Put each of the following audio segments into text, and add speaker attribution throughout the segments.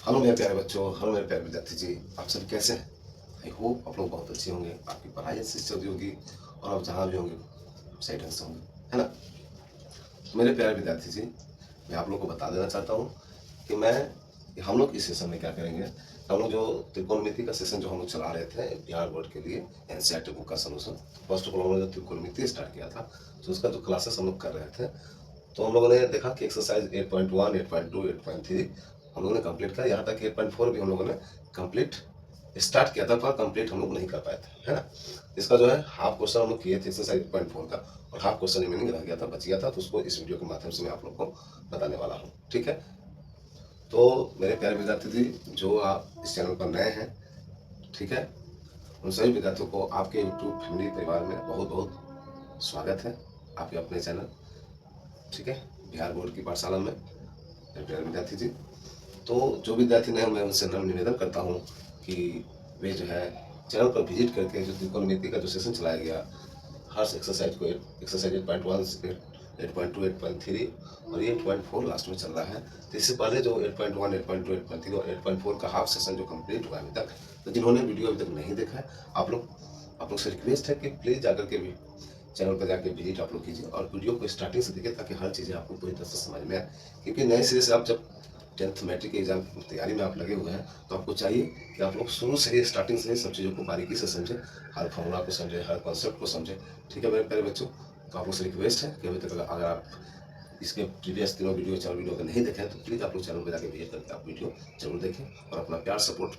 Speaker 1: Hello मेरे प्यारे बच्चों, हेलो मेरे प्यारे विद्यार्थी जी, आप सब कैसे हैं? आई होप आप लोग बहुत अच्छे होंगे, आपकी पढ़ाई अच्छी चल रही होगी और आप जहाँ भी होंगे सही ढंग से होंगे, है ना। मेरे प्यारे विद्यार्थी जी, मैं आप लोग को बता देना चाहता हूँ कि हम लोग इस सेशन में क्या करेंगे। हम लोग जो त्रिकोणमिति का सेशन जो हम लोग चला रहे थे बिहार बोर्ड के लिए एनसीईआरटी बुक का सोल्यूशन, फर्स्ट ऑफ ऑल हम लोग त्रिकोणमिति स्टार्ट किया था, तो उसका जो क्लासेस हम लोग कर रहे थे, तो हम लोगों ने देखा कि एक्सरसाइज 8.1, 8.2, 8.3 हम लोगों ने कंप्लीट किया। यहाँ तक 8.4 भी हम लोगों ने कंप्लीट स्टार्ट किया था, पर कंप्लीट हम लोग नहीं कर पाए थे, है ना। इसका जो है हाफ क्वेश्चन हम लोग किए थे एक्सरसाइज 8.4 का, और हाफ क्वेश्चन रिमेनिंग रह गया था, बच गया था, तो उसको इस वीडियो के माध्यम से मैं आप लोग को बताने वाला हूँ, ठीक है। तो मेरे प्यारे विद्यार्थी जी, जो आप इस चैनल पर नए हैं, ठीक है, उन सभी विद्यार्थियों को आपके यूट्यूब फैमिली परिवार में बहुत बहुत स्वागत है, आपके अपने चैनल, ठीक है, बिहार बोर्ड की पाठशाला में। मेरे प्यारे विद्यार्थी जी, तो जो विद्यार्थी नए, मैं उनसे नम्र निवेदन करता हूँ कि वे जो है चैनल पर विजिट करके जो त्रिकोणमिति का जो सेशन चलाया गया, हर एक्सरसाइज को एक्सरसाइज 8.1, 8.2, 8.3 और ये 8.4 लास्ट में चल रहा है। तो इससे पहले जो 8.1, 8.2, 8.3 और 8.4 का हाफ सेशन जो कंप्लीट हुआ है अभी तक, तो जिन्होंने वीडियो अभी तक नहीं देखा है, आप लोग से रिक्वेस्ट है कि प्लीज़ जाकर के भी चैनल पर जाकर विजिट आप लोग कीजिए और वीडियो को स्टार्टिंग से देखिए, ताकि हर चीज़ें आपको पूरी तरह से समझ में आए। क्योंकि नए सिरे से आप जब 10th मैट्रिक के एग्जाम की तैयारी में आप लगे हुए हैं, तो आपको चाहिए कि आप लोग शुरू से ही, स्टार्टिंग से ही सब चीज़ों को बारीकी से समझें, हर फॉर्मूला को समझें, हर कॉन्सेप्ट को समझें, ठीक है मेरे प्यारे बच्चों। तो आप लोग से रिक्वेस्ट है कि अभी तक अगर आप इसके प्रीवियस 3 वीडियो 4 वीडियो अगर नहीं देखें, तो प्लीज़ आप लोग चैनल पर जाकर विजिट करके आप वीडियो जरूर देखें और अपना प्यार सपोर्ट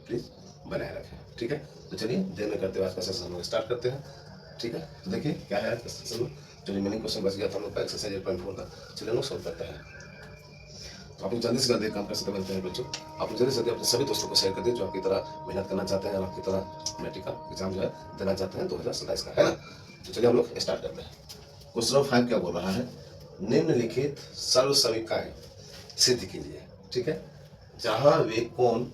Speaker 1: प्लीज़ बनाए रखें, ठीक है। तो चलिए देर न करते हुए आज का सेशन हम लोग स्टार्ट करते हैं, ठीक है। तो देखिए क्या है सेशन में, जो रिमेनिंग क्वेश्चन बच गया था हम लोग का एक्सरसाइज 8.4 का, चलिए हम लोग सॉल्व करते हैं। तो आप लोग जल्दी से जल्दी काम कर सकते हैं बच्चों। आप लोग जल्दी से जल्दी अपने सभी दोस्तों को शेयर कर दें जो आपकी तरह मेहनत करना चाहते हैं और आपकी तरह मैट्रिक का एग्जाम जो है देना चाहते हैं 2027 का, है ना। तो चलिए हम लोग स्टार्ट करते हैं। क्वेश्चन नंबर 5 क्या बोल रहा है, निम्नलिखित सर्व समीकरण सिद्ध कीजिए, ठीक है, जहां वे कोण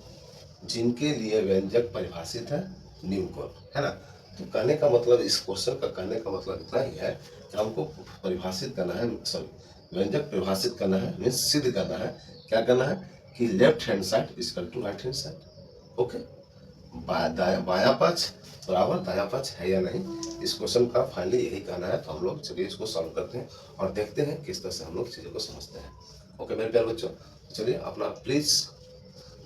Speaker 1: जिनके लिए व्यंजक परिभाषित है निम्न कोण, है ना। तो कहने का मतलब, इस क्वेश्चन का कहने का मतलब इतना ही है कि हमको परिभाषित करना है, सॉरी व्यंजक परिभाषित करना है, मीन्स सिद्ध करना है। क्या करना है कि left hand side equal to right hand side, okay. बाया पक्ष बराबर दाया पक्ष है या नहीं, इस क्वेश्चन का फाइनली यही कहना है। तो हम लोग चलिए इसको सॉल्व करते हैं और देखते हैं किस तरह से हम लोग चीज़ों को समझते हैं, ओके मेरे प्यारे बच्चों। चलिए अपना प्लीज़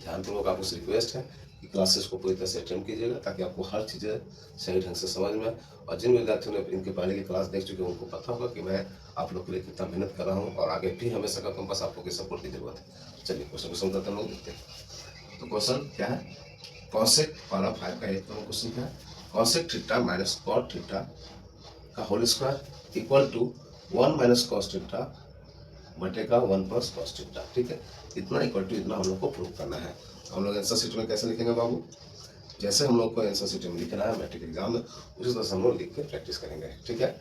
Speaker 1: ध्यानपूर्वक आपसे रिक्वेस्ट है कि क्लासेस को पूरी तरह से अटेंड कीजिएगा, ताकि आपको हर चीज़ें सही ढंग से समझ में आए। और जिन विद्यार्थियों ने इनके पहले की क्लास देख चुके हैं, उनको पता होगा कि मैं आप लोग के लिए कितना मेहनत कर रहा हूँ और आगे भी हमेशा करता हूँ, बस आप लोग की सपोर्ट की जरूरत है। चलिए क्वेश्चन को समझते हैं, लोग देखते हैं। तो क्वेश्चन क्या है, कॉसेक वाला 5 का एक नंबर क्वेश्चन क्या है, cosec theta minus cot theta का whole square equal to 1 minus cos theta बटेगा 1 प्लस कॉस थीटा, ठीक है। इतना इक्वल टू इतना हम लोग को प्रूव करना है। हम लोग आंसर शीट में कैसे लिखेंगे बाबू, जैसे हम लोग को आंसर शीट में लिखना है मैट्रिक एग्जाम में, उसी तरह से हम लोग लिख के प्रैक्टिस करेंगे, ठीक है।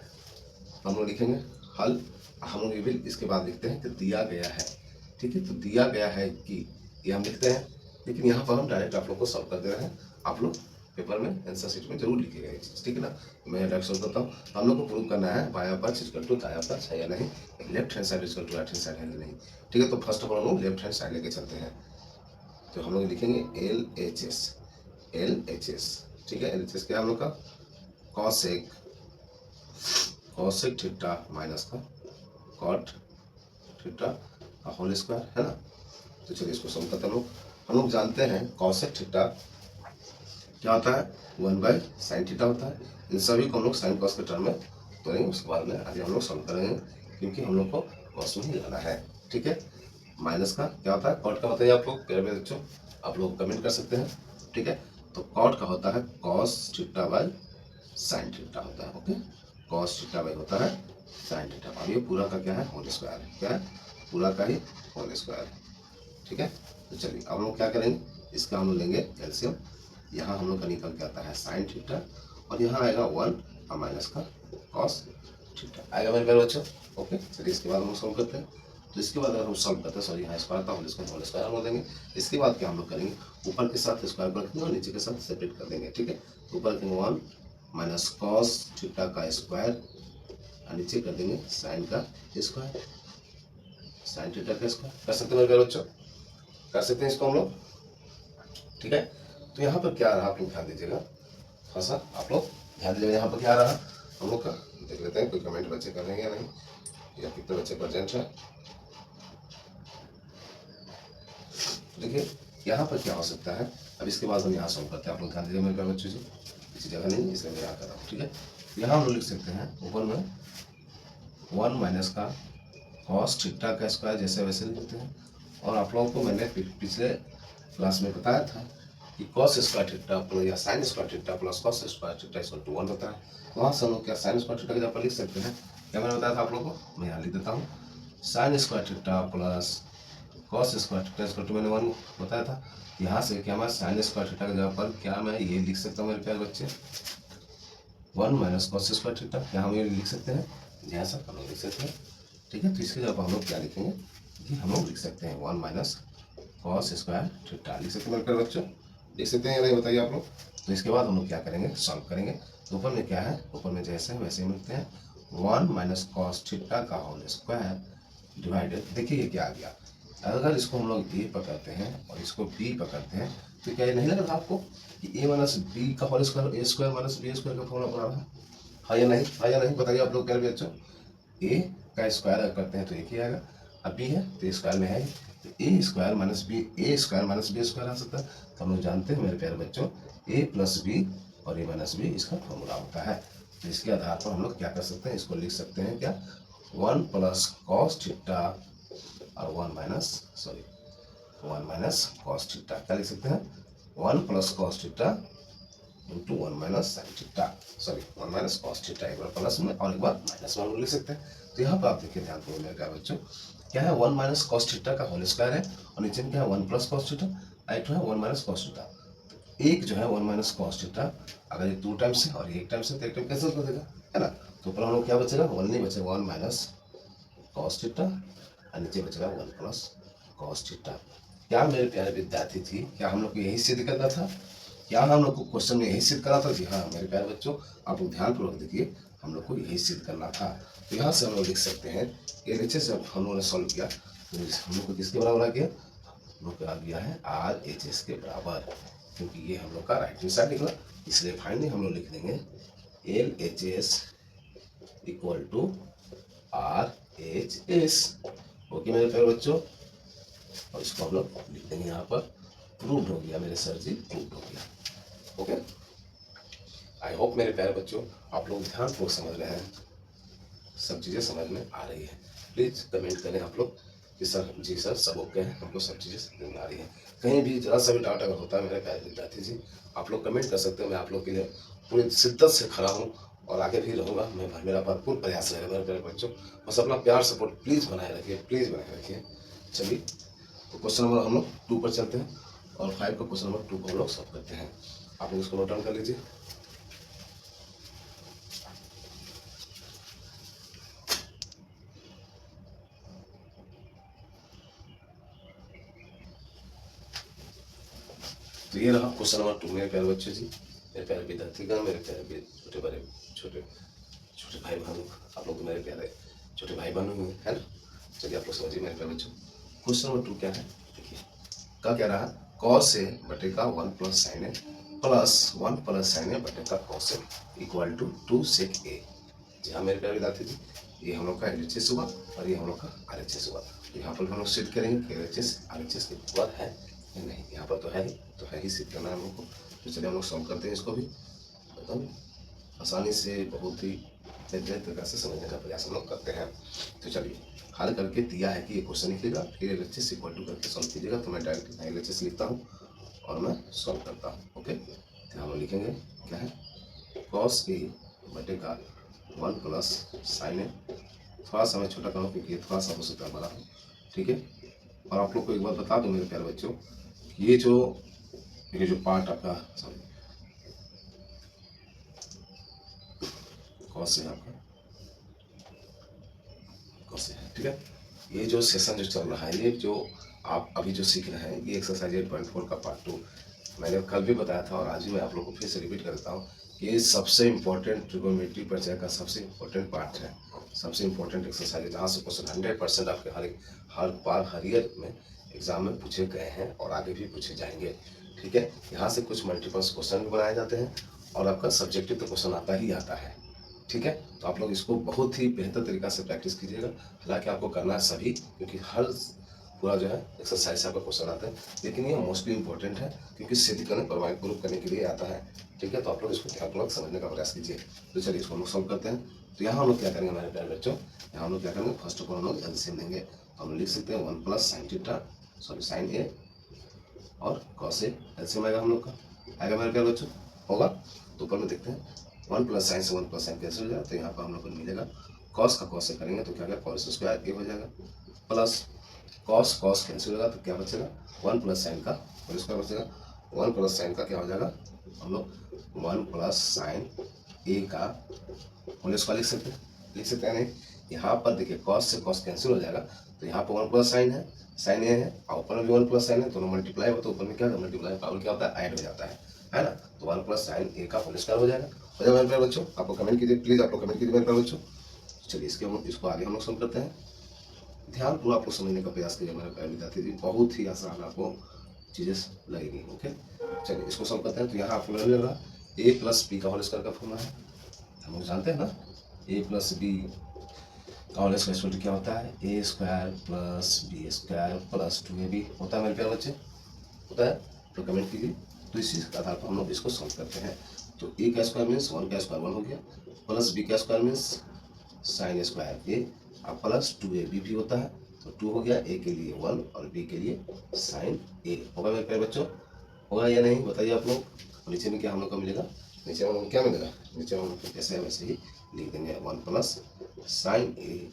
Speaker 1: हम लोग लिखेंगे हल, हम लोग ये भी इसके बाद लिखते हैं कि दिया गया है, ठीक है। तो दिया गया है कि ये हम लिखते हैं, लेकिन यहाँ पर हम डायरेक्ट आप लोग को सॉल्व कर दे रहे हैं। आप लोग पेपर में आंसर शीट में जरूर लिखिएगा ये चीज़, ठीक है ना। मैं डायरेक्ट सॉल्व करता हूँ। हम लोग को प्रूव करना है बाया पक्ष इक्वल टू दाया पक्ष है या नहीं, left hand side equal to right hand side है या नहीं, ठीक है। तो फर्स्ट ऑफ ऑल हम लोग लेफ्ट हैंड साइड लेके चलते हैं। तो हम लोग लिखेंगे LHS, ठीक है। LHS क्या हम लोग का, कॉसेक थीटा माइनस का कॉट थीटा का होल स्क्वायर, है ना। तो चलिए इसको सम करते हैं। हम लोग जानते हैं कॉसेक थीटा क्या होता है, 1/sin थीटा होता है। इन सभी को हम लोग साइन कॉस के टर्म में तोड़ेंगे, उसके बाद में आगे हम लोग सॉल्व करेंगे, क्योंकि हम लोग को कॉस में ही लाना है, ठीक है। माइनस का क्या होता है, कॉट का बताइए आप लोग प्यारे बच्चों, आप लोग कमेंट कर सकते हैं, ठीक है। तो कॉट का होता है cos theta by sine theta होता है, ओके। कॉस थीटा बाय होता है साइन थीटा, और ये पूरा का क्या है, होल स्क्वायर है, क्या है, पूरा का ही होल स्क्वायर, ठीक है। तो चलिए अब हम लोग क्या करेंगे, इसका हम लोग लेंगे एलसीएम। यहाँ हम लोग का निकल के आता है साइन थीटा, और यहाँ आएगा 1 और माइनस का कॉस थीटा आएगा मेरे प्यारे बच्चों, ओके। चलिए इसके बाद हम सॉल्व करते हैं। तो इसके बाद अगर हम सॉल्व करते हैं, सॉरी यहाँ स्क्वायर था, होल स्क्वायर हम लोग देंगे। इसके बाद क्या हम लोग करेंगे, ऊपर के साथ स्क्वायर कर देंगे और नीचे के साथ सेपरेट कर देंगे, ठीक है। तो ऊपर रखेंगे 1 माइनस कॉस थीटा का स्क्वायर और नीचे कर देंगे साइन का स्क्वायर, साइन थीटा का स्क्वायर। कर सकते हैं मेरे प्यारे बच्चों, कर सकते हैं इसको हम लोग, ठीक है। तो यहाँ पर क्या रहा आप लोग ध्यान दीजिएगा, थोड़ा सा आप लोग ध्यान दीजिएगा। यहाँ पर क्या रहा हम लोग का, देख लेते हैं कोई कमेंट बच्चे कर रहे हैं या नहीं, या कितने बच्चे प्रेजेंट है। देखिए यहाँ पर क्या हो सकता है, अब इसके बाद हम यहाँ सॉल्व करते हैं। आप लोग ध्यान दीजिए मेरे प्यारे बच्चों जी, किसी जगह नहीं इसलिए मैं यहाँ कर रहा हूँ, ठीक है। यहाँ हम लोग लिख सकते हैं ऊपर में 1 माइनस का कॉस थीटा का स्क्वायर, जैसे वैसे लिखते हैं। और आप लोगों को मैंने पिछले क्लास में बताया था कि कॉस स्क्वायर थीटा प्लस या sine square theta plus cos square theta equal to 1 होता है। वहाँ से हम लोग क्या साइन स्क्वायर थीटा की जगह पर लिख सकते हैं, क्या मैंने बताया था आप लोगों को, मैं यहाँ लिख देता हूँ। Sine square theta plus cos square theta equal to मैंने 1 बताया था। यहाँ से क्या मैं साइन स्क्वायर थीटा की जगह पर क्या मैं ये लिख सकता हूँ मेरे प्यारे बच्चे, 1 माइनस कॉस स्क्वायर थीटा, क्या हम ये लिख सकते हैं, यहाँ से हम लोग लिख सकते हैं, ठीक है। तो इसके जगह हम लोग क्या लिखेंगे कि हम लोग लिख सकते हैं 1 माइनस कॉस स्क्वायर थीटा, लिख सकते हैं मेरे प्यारे बच्चों, लिख सकते हैं या नहीं बताइए आप लोग। तो इसके बाद हम लोग क्या करेंगे, सॉल्व करेंगे। तो ऊपर में क्या है, ऊपर में जैसे है वैसे ही मिलते हैं, 1 माइनस कॉस थीटा का होल स्क्वायर डिवाइडेड, देखिए ये क्या आ गया। अगर इसको हम लोग ए पकड़ते हैं और इसको बी पकड़ते हैं तो क्या ये नहीं लग रहा आपको कि ए माइनस बी का होल स्क्वायर ए स्क्वायर माइनस बी स्क्वायर का फॉर्मूला बना रहा है, हाँ या नहीं, हाँ या नहीं बताइए आप लोग प्यारे बच्चों। ए का स्क्वायर अगर करते हैं तो एक ही आएगा, अब बी है तो स्क्वायर में है, तो ए स्क्वायर माइनस बी, ए स्क्वायर माइनस बी स्क्वायर आ सकता है। तो हम लोग जानते हैं मेरे प्यारे बच्चों, ए प्लस बी और ए माइनस बी इसका फॉर्मूला होता है। तो इसके आधार पर हम लोग क्या कर सकते हैं, इसको लिख सकते हैं क्या, 1 प्लस कॉस थीटा और 1 माइनस कॉस थीटा, क्या लिख सकते हैं, 1 plus cos theta into 1 minus sine theta, sorry 1 minus cos theta, एक बार प्लस में और एक बार माइनस में लिख सकते हैं। तो यहाँ पर आप देखिए ध्यान पूर्वक मेरे प्यारे बच्चों, क्या है 1 माइनस कॉस थीटा का होल स्क्वायर है और नीचे में क्या है 1 प्लस कॉस थीटा, एक है 1 माइनस कॉस थीटा। एक जो है 1 माइनस कॉस थीटा, अगर ये 2 टाइम्स है और ये 1 टाइम्स है तो 1 टाइम कैंसिल कर देगा, है ना। तो ऊपर हम लोग क्या बचेगा, 1 नहीं बचेगा, 1 माइनस कॉस थीटा और नीचे बचेगा 1 प्लस कॉस थीटा। क्या मेरे प्यारे विद्यार्थी थी, क्या हम लोग को यही सिद्ध करना था, क्या हम लोग को क्वेश्चन में यही सिद्ध करना था। जी हाँ मेरे प्यारे बच्चों, आप लोग ध्यानपूर्वक देखिए, हम लोग को यही सिद्ध करना था। तो यहाँ से हम लोग लिख सकते हैं ये नीचे से हम लोगों ने सॉल्व किया तो हम लोग को किसके बराबर आ गया, हम लोग का आ गया है RHS के बराबर, क्योंकि ये हम लोग का राइट हैंड साइड निकला, इसलिए फाइनली हम लोग लिख देंगे LHS equal to RHS। Okay मेरे प्यारे बच्चों, और इसको हम लोग लिख देंगे यहाँ पर, प्रूव्ड हो गया मेरे सर जी, प्रूव्ड हो गया। ओके, आई होप मेरे प्यारे बच्चों आप लोग ध्यानपूर्वक समझ रहे हैं, सब चीज़ें समझ में आ रही है। प्लीज़ कमेंट करें आप लोग कि सर जी सर सब ओके है, हमको सब चीज़ें समझ में आ रही है। कहीं भी जरा सा भी डाउट अगर होता है मेरे प्यारे विद्यार्थी जी, आप लोग कमेंट कर सकते हैं, मैं आप लोग के लिए पूरी शिद्दत से खड़ा हूँ और आगे भी रहूँगा। मेरा भरपूर प्रयास रहेगा मेरे प्यारे बच्चों, बस अपना प्यार सपोर्ट प्लीज़ बनाए रखिए, प्लीज़ बनाए रखिए। चलिए तो क्वेश्चन नंबर हम लोग 2 पर चलते हैं और 5 का क्वेश्चन नंबर 2 को हम लोग सॉल्व करते हैं। आप लोग इसको नोट डाउन कर लीजिए। तो ये रहा क्वेश्चन नंबर 2 मेरे प्यारे बच्चे जी, मेरे प्यारे विद्यार्थीगण, मेरे प्यारे छोटे बड़े छोटे छोटे भाई बहनों, आप लोग तो मेरे प्यारे छोटे भाई बहनों हुए है ना। चलिए आप लोग समझिए मेरे प्यारे बच्चों, क्वेश्चन नंबर 2 क्या है, देखिए क्या रहा, कॉस ए बटे का 1 plus sine A plus 1 plus sine ए बटे का कॉस ए इक्वल टू 2 सेक ए। जी हाँ मेरे प्यारे विद्यार्थी जी, ये हम लोग का LHS हुआ और ये हम लोग का RHS हुआ। यहाँ पर हम लोग सिद्ध करेंगे कि LHS RHS के बाद है या नहीं, यहाँ पर तो है ही सिद्ध करना है हम लोग को। तो चलिए हम लोग सॉल्व करते हैं इसको भी, एकदम आसानी से, बहुत ही बेहतर तरीके से समझने का प्रयास हम लोग करते हैं। तो चलिए हल करके दिया है कि ये क्वेश्चन निकलेगा, फिर LHS इक्वल टू करके सॉल्व कीजिएगा। तो मैं डायरेक्ट LHS लिखता हूँ और मैं सॉल्व करता हूँ। ओके, तो हम लिखेंगे क्या है, कॉस ए बटे का 1 प्लस साइन ए, थोड़ा सा मैं छोटा करूँ क्योंकि थोड़ा सा हो सकता है बड़ा हो, ठीक है। और आप लोग को एक बात बता दूं मेरे प्यारे बच्चों, ये जो पार्ट आपका सॉरी कॉस है आपका, कॉस है, ठीक है। ये जो सेशन जो चल रहा है, ये जो आप अभी जो सीख रहे हैं, ये एक्सरसाइज 8.4 का पार्ट 2 मैंने कल भी बताया था और आज भी मैं आप लोगों को फिर से रिपीट कर देता हूँ। ये सबसे इम्पोर्टेंट ट्रिगोनोमेट्री परिचय का सबसे इम्पोर्टेंट पार्ट है, सबसे इम्पोर्टेंट एक्सरसाइज है, जहाँ से क्वेश्चन 100% आपके हर बार हर ईयर में एग्जाम में पूछे गए हैं और आगे भी पूछे जाएंगे। ठीक है, यहाँ से कुछ मल्टीपल्स क्वेश्चन भी बनाए जाते हैं और आपका सब्जेक्टिव तो क्वेश्चन आता ही आता है। ठीक है, तो आप लोग इसको बहुत ही बेहतर तरीका से प्रैक्टिस कीजिएगा। हालांकि आपको करना है सभी, क्योंकि हर पूरा जो है एक्सरसाइज से आपका क्वेश्चन आता है, लेकिन ये मोस्टली इंपॉर्टेंट है क्योंकि सिद्ध करने प्रोवाइड प्रूव करने के लिए आता है। ठीक है, तो आप लोग इसको ध्यानपूर्वक समझने का प्रयास कीजिए। तो चलिए इसको हम लोग सॉल्व करते हैं। तो यहाँ हम लोग क्या करेंगे हमारे प्यारे बच्चों, यहाँ हम लोग क्या करेंगे, फर्स्ट ऑफ ऑल हम लोग एलसीएम लेंगे। तो हम लिख सकते हैं 1 plus sine theta, sorry sine a और कॉस ए। एलसीएम आएगा हम लोग का, आएगा मेरे प्यारे बच्चों, होगा। तो ऊपर में देखते हैं 1 प्लस साइन से 1 प्लस साइन कैंसिल हो जाएगा, तो यहाँ पर हम लोग को मिलेगा कॉस का कॉस से करेंगे तो क्या होगा, कॉस स्क्वायर ए हो जाएगा, प्लस कॉस कॉस कैंसिल होगा तो क्या बचेगा, 1 प्लस साइन का होल स्क्वायर बचेगा। 1 प्लस साइन का क्या हो जाएगा, हम लोग 1 प्लस साइन ए का होल स्क्वायर लिख सकते हैं नहीं। यहाँ पर देखिए कॉस से कॉस कैंसिल हो जाएगा, तो यहाँ पर 1 प्लस साइन है, साइन ए है, और ऊपर में भी 1 प्लस साइन है, दोनों मल्टीप्लाई हो तो ऊपर में क्या होता है, मल्टीप्लाई पावर क्या होता है, ऐड हो जाता है ना। तो 1 प्लस साइन ए का होल स्क्वायर हो जाएगा। मेरे प्यारे बच्चों, आपको कमेंट कीजिए प्लीज, आप लोग कमेंट कीजिए मेरे प्यारे बच्चों। चलिए इसको आगे हम लोग सॉल्व करते हैं। ध्यान पूरा आपको समझने का प्रयास कीजिए मेरे प्यारे विद्यार्थी जी, बहुत ही आसान आपको चीजें लगेगी। ओके, चलिए इसको सॉल्व करते हैं। तो यहाँ आपको मिल रहा ए प्लस बी का होल स्क्वायर का फॉर्मूला है, हम लोग जानते हैं ना, ए प्लस बी का होल स्क्वायर क्या होता है, a square plus B square plus 2ab होता है मेरे प्यारे बच्चे, होता है। तो कमेंट कीजिए। तो इसी के आधार पर हम लोग इसको सॉल्व करते हैं। तो ए का स्क्वायर मीन्स 1 का स्क्वायर 1 हो गया, प्लस बी का स्क्वायर मीन्स साइन स्क्वायर ए, और प्लस 2ab भी होता है, तो 2 हो गया, ए के लिए 1 और बी के लिए साइन ए। होगा मेरे प्यारे बच्चों, होगा या नहीं बताइए आप लोग। नीचे में क्या हम लोग को मिलेगा, नीचे में हम लोग क्या मिलेगा, नीचे में हम लोग कैसे है वैसे ही लिख देंगे 1 प्लस साइन ए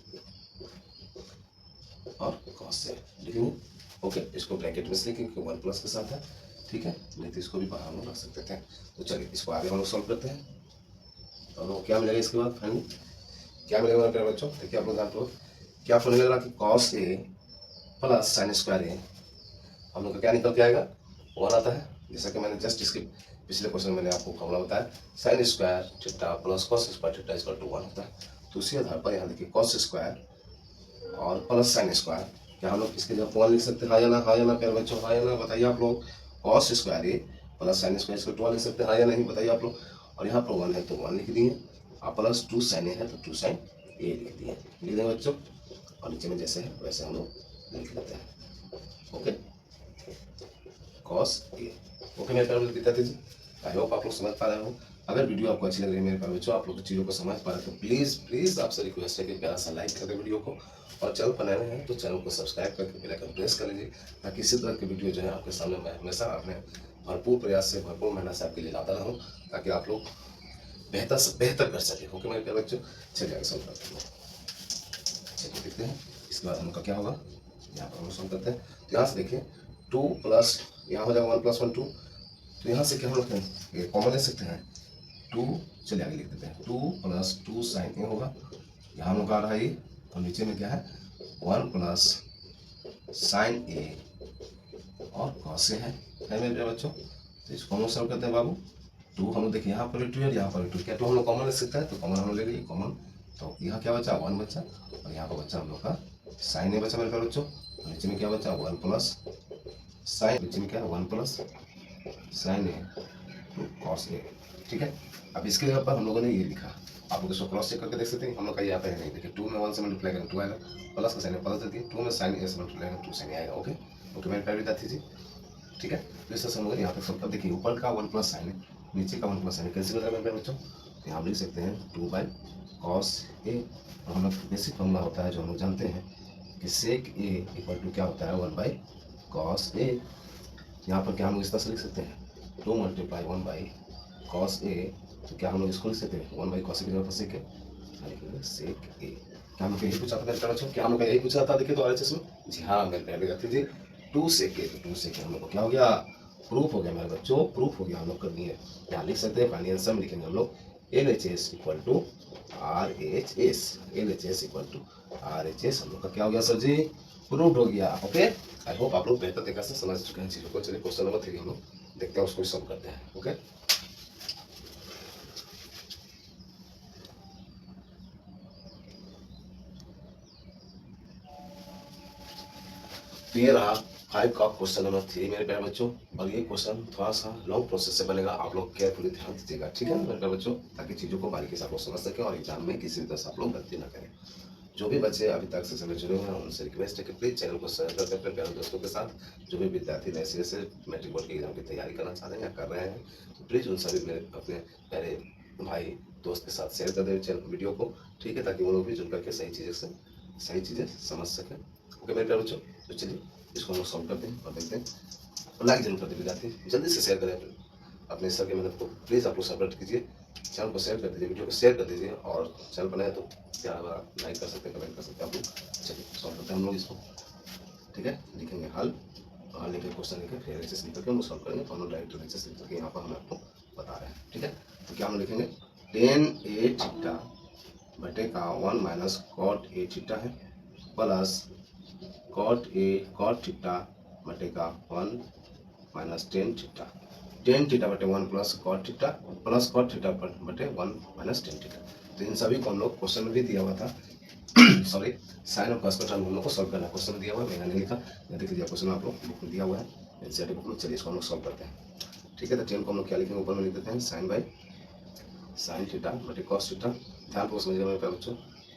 Speaker 1: और कॉस ए लिखेंगे। ओके, इसको ब्रैकेट में से लिखेंगे क्योंकि 1 प्लस के साथ है। ठीक है, नहीं तो इसको भी बाहर हम लोग रख सकते थे। तो चलिए इसको आगे हम लोग सॉल्व करते हैं। तो हम लोग क्या मिलेगा इसके बाद फाइनली क्या मिलेगा मेरे प्यारे बच्चों, देखिए आप लोग जानते हो क्या फॉर्मूला लगा कि cos A plus sine square ए, हम लोग का क्या निकल के आएगा, 1 आता है। जैसा कि मैंने जस्ट इसके पिछले क्वेश्चन में मैंने आपको फॉर्मूला बताया, sine square theta plus cos square theta equal to 1 होता है। तो उसी आधार पर यहाँ देखिए कॉस स्क्वायर और प्लस साइन स्क्वायर, क्या हम लोग इसके जगह 1 लिख सकते हैं, हाँ या ना, हाँ या ना प्यारे बच्चों, हाँ या ना बताइए आप लोग। Cos square A plus sine square इसको 2 लिख सकते हैं, हाँ या नहीं बताइए आप लोग। और यहाँ पर 1 है तो 1 लिख दिए, और प्लस 2 साइन ए है तो 2 साइन ए लिख दिए, लिख देंगे बच्चों। और नीचे में जैसे है वैसे हम लोग लिख लेते हैं। Okay, cos A. ओके मेरे प्यारे विद्यार्थी जी, आई होप आप लोग समझ पा रहे हो। अगर वीडियो आपको अच्छी लग रही है मेरे प्यारे बच्चों, आप लोग चीज़ों को समझ पा रहे हैं, तो प्लीज़ प्लीज़ आपसे रिक्वेस्ट है कि प्यारा सा लाइक कर दे वीडियो को, और चैनल पर नए हैं तो चैनल को सब्सक्राइब करके बेल आइकन प्रेस कर लीजिए, ताकि इसी तरह की वीडियो जो है आपके सामने मैं हमेशा अपने भरपूर प्रयास से भरपूर मेहनत से आपके लिए लाता रहूँ, ताकि आप लोग बेहतर से बेहतर कर सके। ओके मेरे प्यारे बच्चों, चलिए आगे सॉल्व करते हैं। चलिए देखते हैं इसके बाद उनका क्या होगा, यहाँ पर हम सॉल्व करते हैं। तो यहाँ से देखिए 2 प्लस यहाँ हो जाएगा 1 प्लस 1 2, तो यहाँ से क्या हम लोग कॉमन ले सकते हैं 2, चलिए आगे लिख देते हैं 2 प्लस 2 साइन ए होगा, यहाँ हम लोग आ रहा है ये, और नीचे में क्या है 1 प्लस साइन ए और कॉस ए है मेरे बच्चों। तो इसको हम लोग सॉल्व करते हैं बाबू। 2 हम लोग देखिए यहाँ पर भी 2 है, यहाँ पर भी 2, क्या 2 हम लोग कॉमन ले सकते हैं, तो कॉमन हम लोग ले लिए कॉमन। तो यहाँ क्या बचा 1 बचा, और यहाँ पर बच्चा हम लोग का साइन ए बचा मेरे प्यारे बच्चों। और नीचे में क्या बचा 1 प्लस साइन, नीचे में क्या है 1 plus sine a two cos a. ठीक है, अब इसके जगह पर हम लोगों ने ये लिखा, आप लोग इसको क्रॉस चेक करके देख सकते हैं, हम लोग का ये आता है नहीं। देखिए 2 में 1 से मल्टीप्लाई करें 2 आएगा, प्लस का साइन प्लस देती है, 2 में साइन ए से मल्टीप्लाई करें 2 साइन आएगा। ओके ओके मेरे प्यारे विद्यार्थी जी, ठीक है। तो इससे हम लोग यहाँ तक सब, देखिए ऊपर का 1 प्लस साइन है, नीचे का 1 प्लस साइन कैसे हो जाएगा मेरे बच्चों, तो यहाँ लिख सकते हैं 2 बाई कॉस ए। और हम लोग बेसिक फॉर्मूला होता है जो हम लोग जानते हैं कि सेक ए इक्वल टू क्या होता है 1 बाई कॉस ए। यहाँ पर क्या हम लोग इस तरह से लिख सकते हैं 2 मल्टीप्लाई 1 बाई कॉस ए, तो क्या हम लोग इसको लिख सकते हैं 1 बाई कॉस ए की जगह पर सेक ए, सेक ए। क्या हम लोग यही पूछा था मेरे बच्चों, क्या हम लोग यही पूछा था, देखिए तो RHS में, जी हाँ मेरे प्यारे विद्यार्थी जी 2 सेक ए, तो 2 सेक ए हम लोग को क्या हो गया, प्रूफ हो गया मेरे बच्चों, प्रूफ हो गया। हम लोग कर दिए, यहाँ लिख सकते हैं फाइनल आंसर में लिखेंगे हम लोग LHS equal to RHS, LHS equal to RHS हम लोग का क्या हो गया सर जी, प्रूफ हो गया। ओके, आई होप आप लोग बेहतर तरीके से समझ चुके हैं चीज़ों को। चलिए क्वेश्चन नंबर 3 हम लोग देखते हैं, उसको सॉल्व करते हैं। ओके, तो ये रहा 5 का क्वेश्चन नंबर 3 मेरे प्यारे बच्चों। और ये क्वेश्चन थोड़ा सा लॉन्ग प्रोसेस से बनेगा, आप लोग केयरफुली ध्यान दीजिएगा, ठीक है मेरे प्यारे बच्चों, ताकि चीज़ों को बारीकी से आप लोग समझ सकें और एग्जाम में किसी भी तरह से आप लोग गलती ना करें। जो भी बच्चे अभी तक सेशन में जुड़े हुए हैं उनसे रिक्वेस्ट है कि प्लीज़ चैनल को शेयर करके अपने प्यारे दोस्तों के साथ। जो भी विद्यार्थी नए सिरे से मैट्रिक बोर्ड के एग्जाम की तैयारी करना चाहते हैं या कर रहे हैं, तो प्लीज़ उन सभी मेरे अपने प्यारे भाई दोस्त के साथ शेयर कर दें चैनल वीडियो को, ठीक है, ताकि वो लोग भी जुड़ करके सही चीज़ें समझ सकें। ओके मेरे प्यारे बच्चों, तो चलिए इसको हम लोग सॉल्व करते हैं और देखते हैं। लाइक जरूर करते विद्यार्थी, जल्दी से शेयर करें अपने सर की मेहनत को, प्लीज़ आप लोग सपोर्ट कीजिए, चैनल को शेयर कर दीजिए, वीडियो को शेयर कर दीजिए, और चैनल बनाए तो प्यारा वाला लाइक कर सकते हैं, कमेंट कर सकते हैं आप लोग। चलिए सॉल्व करते हैं हम लोग इसको, ठीक है। लिखेंगे हल, हल लिखे क्वेश्चन लिखे, फिर एलएचएस लिख करके हम सॉल्व करेंगे, तो हम लोग डायरेक्ट एलएचएस लिख करके यहाँ पर हम आपको बता रहे हैं, ठीक है। तो क्या हम लिखेंगे, टेन ए थीटा बटे का 1 माइनस कॉट ए थीटा है, प्लस कॉट थीटा बटे का 1 माइनस टेन थीटा बटे 1 प्लस कॉट थीटा बटे 1 माइनस टेन थीटा। तो इन सभी को हम लोग क्वेश्चन में भी दिया हुआ था सॉरी, साइन और कॉस का टर्म हम लोग को सॉल्व करना है, क्वेश्चन में दिया हुआ है, मैंने नहीं लिखा, या देख लीजिए क्वेश्चन आप लोग बुक में दिया हुआ है एनसीईआरटी बुक में। चलिए इसको हम लोग सॉल्व करते हैं, ठीक है। तो टेन को हम लोग क्या लिखेंगे, ऊपर में लिख देते हैं साइन थीटा बटे कॉस थीटा। ध्यानपूर्वक समझिएगा मेरे प्यारे बच्चों,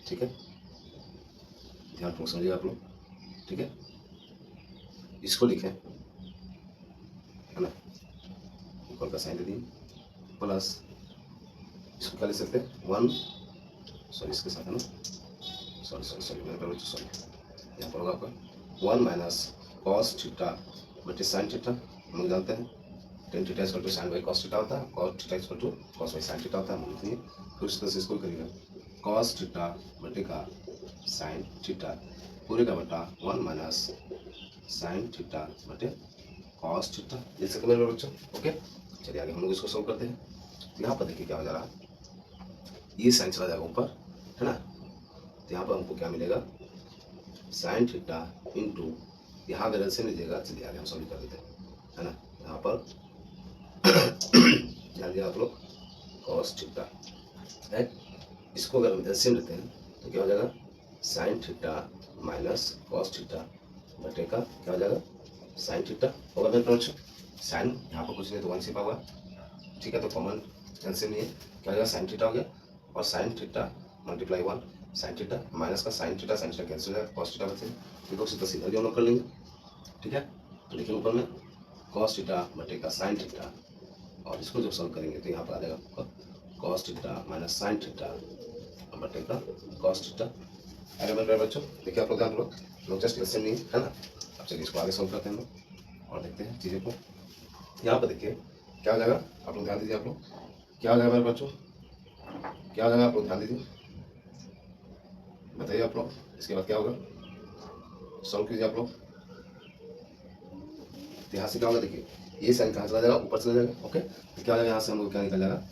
Speaker 1: ठीक है, ध्यानपूर्वक समझिएगा आप लोग, ठीक है। इसको लिखें, है ना, ऊपर का साइन दे दिए, प्लस इसको क्या लिख सकते हैं 1, सॉरी इसके साथ है ना, सॉरी मेरे प्यारे बच्चों, सॉरी, यहाँ पर होगा आपका 1 माइनस कॉस थीटा बटे साइन थीटा। हम लोग जानते हैं tan theta equal to sine by cos theta होता है, cos theta equal to cos by sine theta होता है, हम लिखेंगे। फिर उस तरह से इसको करिएगा, कॉस थीटा बटे का साइन थीटा पूरे का बटा 1 माइनस साइन थीटा बटे कॉस थीटा, लिख सकते मेरे बच्चों, ओके। चलिए आगे हम लोग इसको सॉल्व करते हैं। तो यहाँ पर देखिए क्या हो जा रहा है, ये साइन चला जाएगा ऊपर, है ना, तो यहाँ पर हमको क्या मिलेगा, साइन थीटा इंटू, यहाँ अगर एलसीएम लीजिएगा, चलिए आगे हम सॉल्व कर देते हैं, है ना। यहाँ पर ध्यान दिया आप लोग, कॉस थीटा है, इसको अगर हम एलसीएम लेते हैं तो क्या हो जाएगा, sign theta minus cos theta बटे का क्या हो जाएगा, साइन थीटा होगा मेरे बच्चों। साइन यहाँ पर कुछ नहीं तो 1 छिपा हुआ, ठीक है, तो कॉमन एलसीएम नहीं है, क्या हो जाएगा, साइन थीटा हो गया, और sign theta multiply 1 sign theta minus का साइन थीटा कैंसिल हो जाएगा, कॉस थीटा बचे, देखो सीधा भी हम लोग कर लेंगे, ठीक है। तो लिखिए ऊपर में कॉस थीटा बटे का साइन थीटा, और इसको जब सॉल्व करेंगे तो यहाँ पर आ जाएगा आपका cos theta minus sine theta बटे का कॉस थीटा। अरे मेरे बच्चों देखिए आप लोग ध्यान लोग जस्ट एलसीएम नहीं है ना। अब चलिए इसको आगे सॉल्व करते हैं हम लोग और देखते हैं चीज़ों को। यहाँ पर देखिए क्या हो जाएगा, आप लोग ध्यान दीजिए, आप लोग क्या हो जाएगा मेरे बच्चों, क्या हो जाएगा, आप लोग ध्यान दीजिए, बताइए आप लोग, इसके बाद क्या होगा, सॉल्व कीजिए आप लोग। यहाँ से क्या होगा, देखिए ये साइन कहाँ चला जाएगा, ऊपर चला जाएगा, ओके। तो क्या हो जाएगा, यहाँ से हम लोग क्या निकल जाएगा,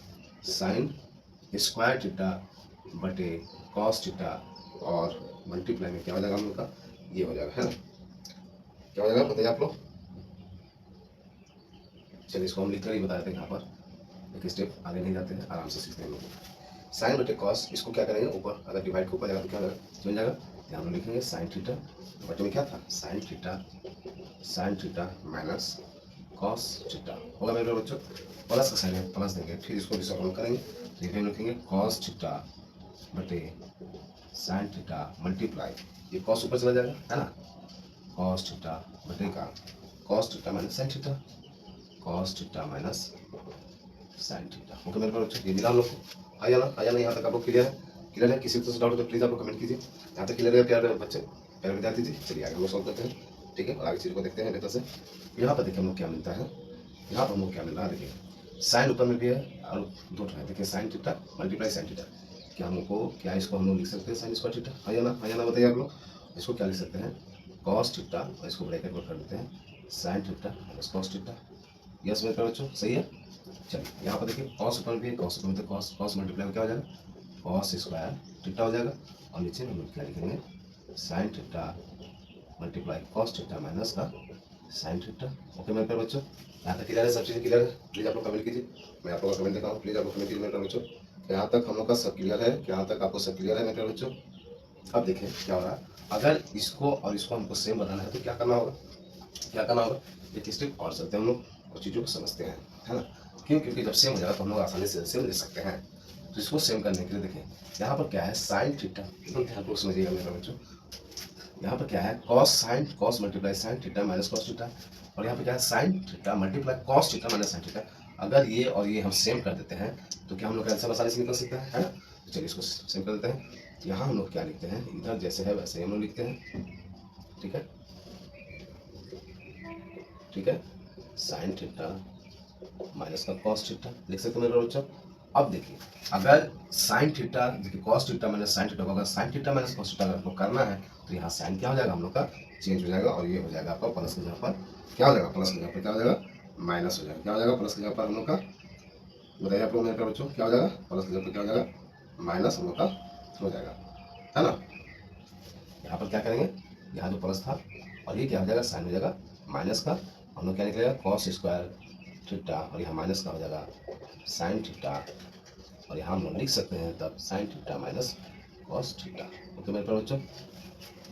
Speaker 1: साइन स्क्वायर थीटा बटे कॉस थीटा, और मल्टीप्लाई में क्या हो जाएगा हम लोग का, ये हो जाएगा, है ना, क्या हो जाएगा बताइए आप लोग। चलिए इसको हम लिख कर ही बता देते हैं, यहाँ पर एक स्टेप आगे नहीं जाते हैं, आराम से सीखते हैं हम लोग। साइन बटे कॉस, इसको क्या करेंगे, ऊपर अगर डिवाइड के ऊपर जाएगा तो क्या होगा, बन जाएगा, यहाँ हम लिखेंगे साइन थीटा बटे में क्या था, sign theta minus cos theta होगा मेरे बच्चों, प्लस का साइन है प्लस देंगे, फिर इसको भी सॉल्व करेंगे, तो लिखेंगे कॉस थीटा बटे साइन थीटा मल्टीप्लाई, ये कॉस ऊपर चला जाएगा, है ना, कॉस थीटा बटे का cos theta minus sine theta, cos theta minus sine theta, okay मेरे बच्चों। ये मिला हम लोग को, आया ना, यहाँ तक आप लोग क्लियर है, किसी तरह से डाउट हो तो प्लीज़ आप लोग कमेंट कीजिए, यहाँ तक क्लियर है प्यारे बच्चे, प्यारे विद्यार्थी जी। चलिए आगे हम लोग सॉल्व करते हैं, ठीक है, और आगे चीज़ को देखते हैं बेहतर से। यहाँ पर देखिए हम लोग क्या मिलता है, यहाँ पर हम लोग क्या मिल रहा है, देखिए साइन ऊपर में भी है और दो है, देखिए sign theta multiply sine theta, क्या हमको क्या इसको हम लोग लिख सकते हैं साइन स्क्वायर थीटा, है ना, बताइए आप लोग, इसको क्या लिख सकते हैं, कॉस थीटा, और इसको ब्रैकेट में कर देते हैं sign theta minus cos theta. Yes मेरे प्यारे बच्चों, सही है। चलिए यहाँ पर देखिए कॉस ऊपर भी है, कॉस ऊपर में तो कॉस मल्टीप्लाई क्या हो जाएगा, कॉस स्क्वायर थीटा हो जाएगा, और नीचे हम लोग क्या लिखेंगे, sign theta multiply cos theta minus का साइन थीटा, ओके मेरे प्यारे बच्चों। यहाँ तक क्लियर है, सब चीज़ें क्लियर है, प्लीज़ आप लोग कमेंट कीजिए, मैं आप लोग का कमेंट देखा हूँ, प्लीज़ आप लोग कमेंट कीजिए मेरे प्यारे बच्चों, यहाँ तक हम लोग का सब क्लियर है, यहाँ तक आपको सब क्लियर है मेरे प्यारे बच्चों। अब देखिए क्या हो रहा है, अगर इसको और इसको हमको सेम बनाना है तो क्या करना होगा, क्या करना होगा, एक स्टेप और चलते हैं हम लोग और चीज़ों को समझते हैं, है ना। क्यों, क्योंकि जब सेम हो जाएगा तो हम लोग आसानी से सेम ले सकते हैं। तो इसको सेम करने के लिए देखिए यहाँ पर क्या है साइन थीटा, एकदम ध्यानपूर्वक समझिएगा मेरे बच्चों। यहाँ पर क्या है cos sine, cos multiply sine theta minus cos theta, और यहाँ पे क्या है sign theta multiply cos theta minus sine theta. अगर ये और ये हम सेम कर देते हैं तो क्या हम लोग आंसर आसानी से निकल सकता है ना। तो चलिए इसको सेम कर देते हैं। यहाँ हम लोग क्या लिखते हैं, इधर जैसे है वैसे ही हम लोग लिखते हैं, ठीक है, ठीक है, साइन थीटा माइनस का कॉस थीटा लिख सकते हैं मेरे बच्चों। अब देखिए अगर साइन थीटा, देखिए cos theta minus sine theta को अगर sign theta minus cos theta अगर करना है तो यहाँ साइन क्या हो जाएगा हम लोग का चेंज हो जाएगा, और ये हो जाएगा आपका प्लस की जगह पर क्या हो जाएगा, प्लस की जगह पर क्या हो जाएगा माइनस हो जाएगा, क्या हो जाएगा प्लस की जगह पर हम लोग का, बताइए आप लोग मेरे बच्चों क्या हो जाएगा, प्लस की जगह पर क्या हो जाएगा माइनस हम लोग का हो जाएगा, है ना। यहाँ पर क्या करेंगे, यहाँ जो प्लस था और ये क्या हो जाएगा साइन हो जाएगा माइनस का, हम लोग क्या निकलेगा कॉस स्क्वायर थीटा, और यहाँ माइनस का हो जाएगा साइन थीटा, और यहाँ हम लोग लिख सकते हैं तब sign theta minus cos theta. Okay मेरे प्यारे बच्चों,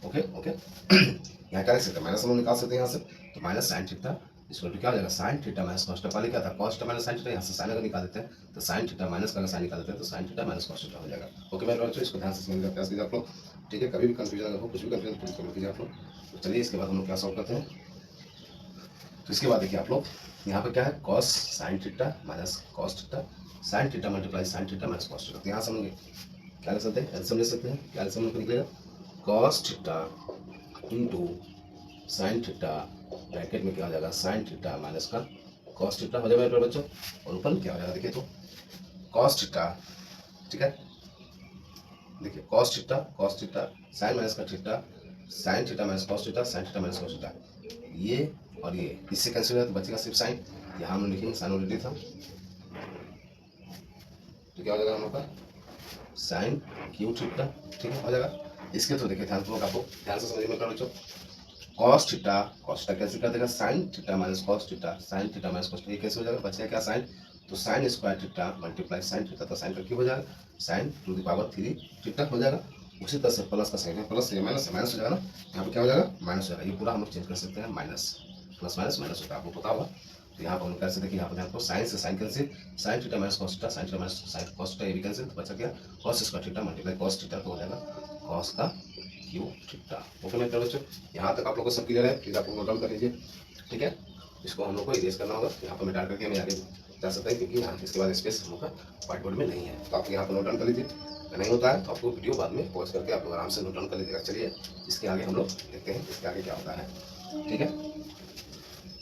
Speaker 1: ओके ओके। यहाँ क्या लिख सकते हैं, माइनस हम लोग निकाल सकते हैं यहाँ से, तो माइनस साइन थीटा इसको क्या हो जाएगा sign theta minus cos theta, पहले क्या था cos theta minus sine theta, यहाँ से साइन अगर निकाल देते हैं तो साइन थीटा माइनस का अगर साइन निकाल देते हैं तो sign theta minus cos theta हो जाएगा। ओके मेरे बच्चों, इसको ध्यान से समझने का प्रयास कीजिए आप लोग, ठीक है। कभी भी कंफ्यूजन अगर हो, कुछ भी कंफ्यूजन प्लीज कमेंट कीजिए आप लोग। तो चलिए इसके बाद हम लोग क्या सॉल्व करते हैं। तो इसके बाद देखिए आप लोग यहाँ पे क्या है cos sine theta minus cos theta, sine theta multiply sine theta minus cos theta. तो यहाँ से हम क्या ले सकते हैं, एल्सियम ले सकते हैं, क्या एल्सियम निकलेगा cos theta into sine theta, bracket में क्या हो जाएगा साइन थीटा माइनस का कॉस थीटा हो जाएगा मेरे बच्चों, और ऊपर क्या हो जाएगा देखिए तो कॉस थीटा, ठीक है, देखिए कॉस थीटा साइन माइनस का theta, sine theta minus cos theta, sine theta minus cos theta, ये और ये इससे कैंसिल हो जाए तो बचेगा सिर्फ साइन, यहाँ हम लिखेंगे साइन ऑलरेडी था, तो क्या हो जाएगा हम लोग का साइन क्यू थीटा, ठीक है हो जाएगा। इसके तो देखिए ध्यानपूर्वक आपको ध्यान से समझने में बच्चों, कॉस थीटा कैंसिल कर देगा, sign theta minus cos theta, sine theta minus cos theta कैसे हो जाएगा, बचेगा क्या साइन, तो sign square theta multiply sine theta, तो साइन का क्यों हो जाएगा sign to the power 3 theta हो जाएगा। उसी तरह से प्लस का साइन है, प्लस माइनस माइनस हो जाएगा ना, यहाँ पे क्या हो जाएगा माइनस हो जाएगा, ये पूरा हम लोग चेंज कर सकते हैं माइनस, प्लस माइनस माइनस होता है आपको पता होगा। तो यहाँ पर हम कैसे देखिए, यहाँ पर आपको साइन से sine cancel, sine theta minus cos theta, sine theta minus sine cos theta ये भी कैंसिल, तो बचा क्या cos square theta multiply cos theta, तो हो जाएगा कॉस का क्यू थीटा। ओके मेरे बच्चों, यहाँ तक आप लोगों को सब क्लियर है, प्लीज आप लोग नोट डाउन कर लीजिए, ठीक है। इसको हम लोग को इरेज करना होगा, यहाँ पर मिटा करके हमें आगे जा सकते हैं, क्योंकि यहाँ इसके बाद स्पेस हम लोग का व्हाइट बोर्ड में नहीं है, तो आप यहाँ पर नोट डाउन कर लीजिए, नहीं होता है तो आपको वीडियो बाद में पॉज करके आप लोग आराम से नोट डाउन कर लीजिएगा। चलिए इसके आगे हम लोग देखते हैं इसके आगे क्या होता है, ठीक है।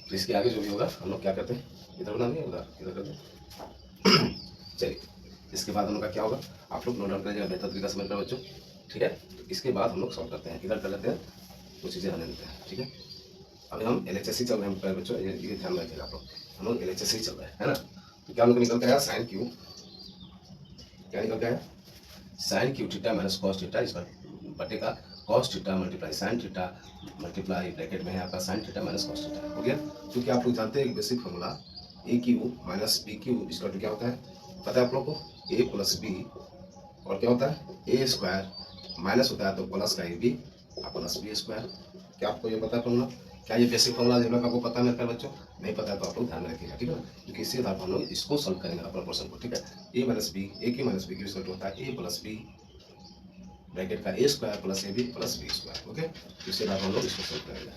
Speaker 1: तो इसके आगे जो भी होगा हम लोग क्या करते हैं, इधर बना देंगे उधर इधर करते हैं। चलिए इसके बाद हम लोग का क्या होगा, आप लोग नोट डाउन करिएगा बेहतर तरीका समझ रहे बच्चों, ठीक है। तो इसके बाद हम लोग सॉल्व करते हैं, इधर कर लेते हैं कुछ चीज़ें आने देते हैं, ठीक है। अभी हम LHS चल रहे हैं पहले बच्चों, ये ध्यान रखिएगा आप लोग, हम लोग LHS चल रहे हैं, है ना। तो क्या हम लोग निकल के आया साइन क्यू, क्या निकल के आया sine cube theta minus cos theta, इसका बटे का cos theta multiply sine theta multiply bracket में है आपका sine theta minus cos theta, हो गया। क्योंकि आप लोग जानते हैं basic formula A cube minus B cube इसका क्या होता है, पता है आप लोग को ए प्लस बी, और क्या होता है ए स्क्वायर माइनस होता है तो प्लस का A B plus B square. क्या आपको ये पता है फॉर्मूला, क्या ये बेसिक फॉर्मूला जो आपको पता है मेरे बच्चों, नहीं पता है तो आप लोग ध्यान रखिएगा, ठीक है ना। क्योंकि इसके आधार पर हम लोग इसको सॉल्व करेंगे अपना क्वेश्चन को, ठीक है। ए माइनस बी, ए की माइनस बी की इसका होता है ए प्लस बी ब्रैकेट का a square plus a B plus B square, okay. इसके आधार पर हम लोग इसको सॉल्व करेंगे।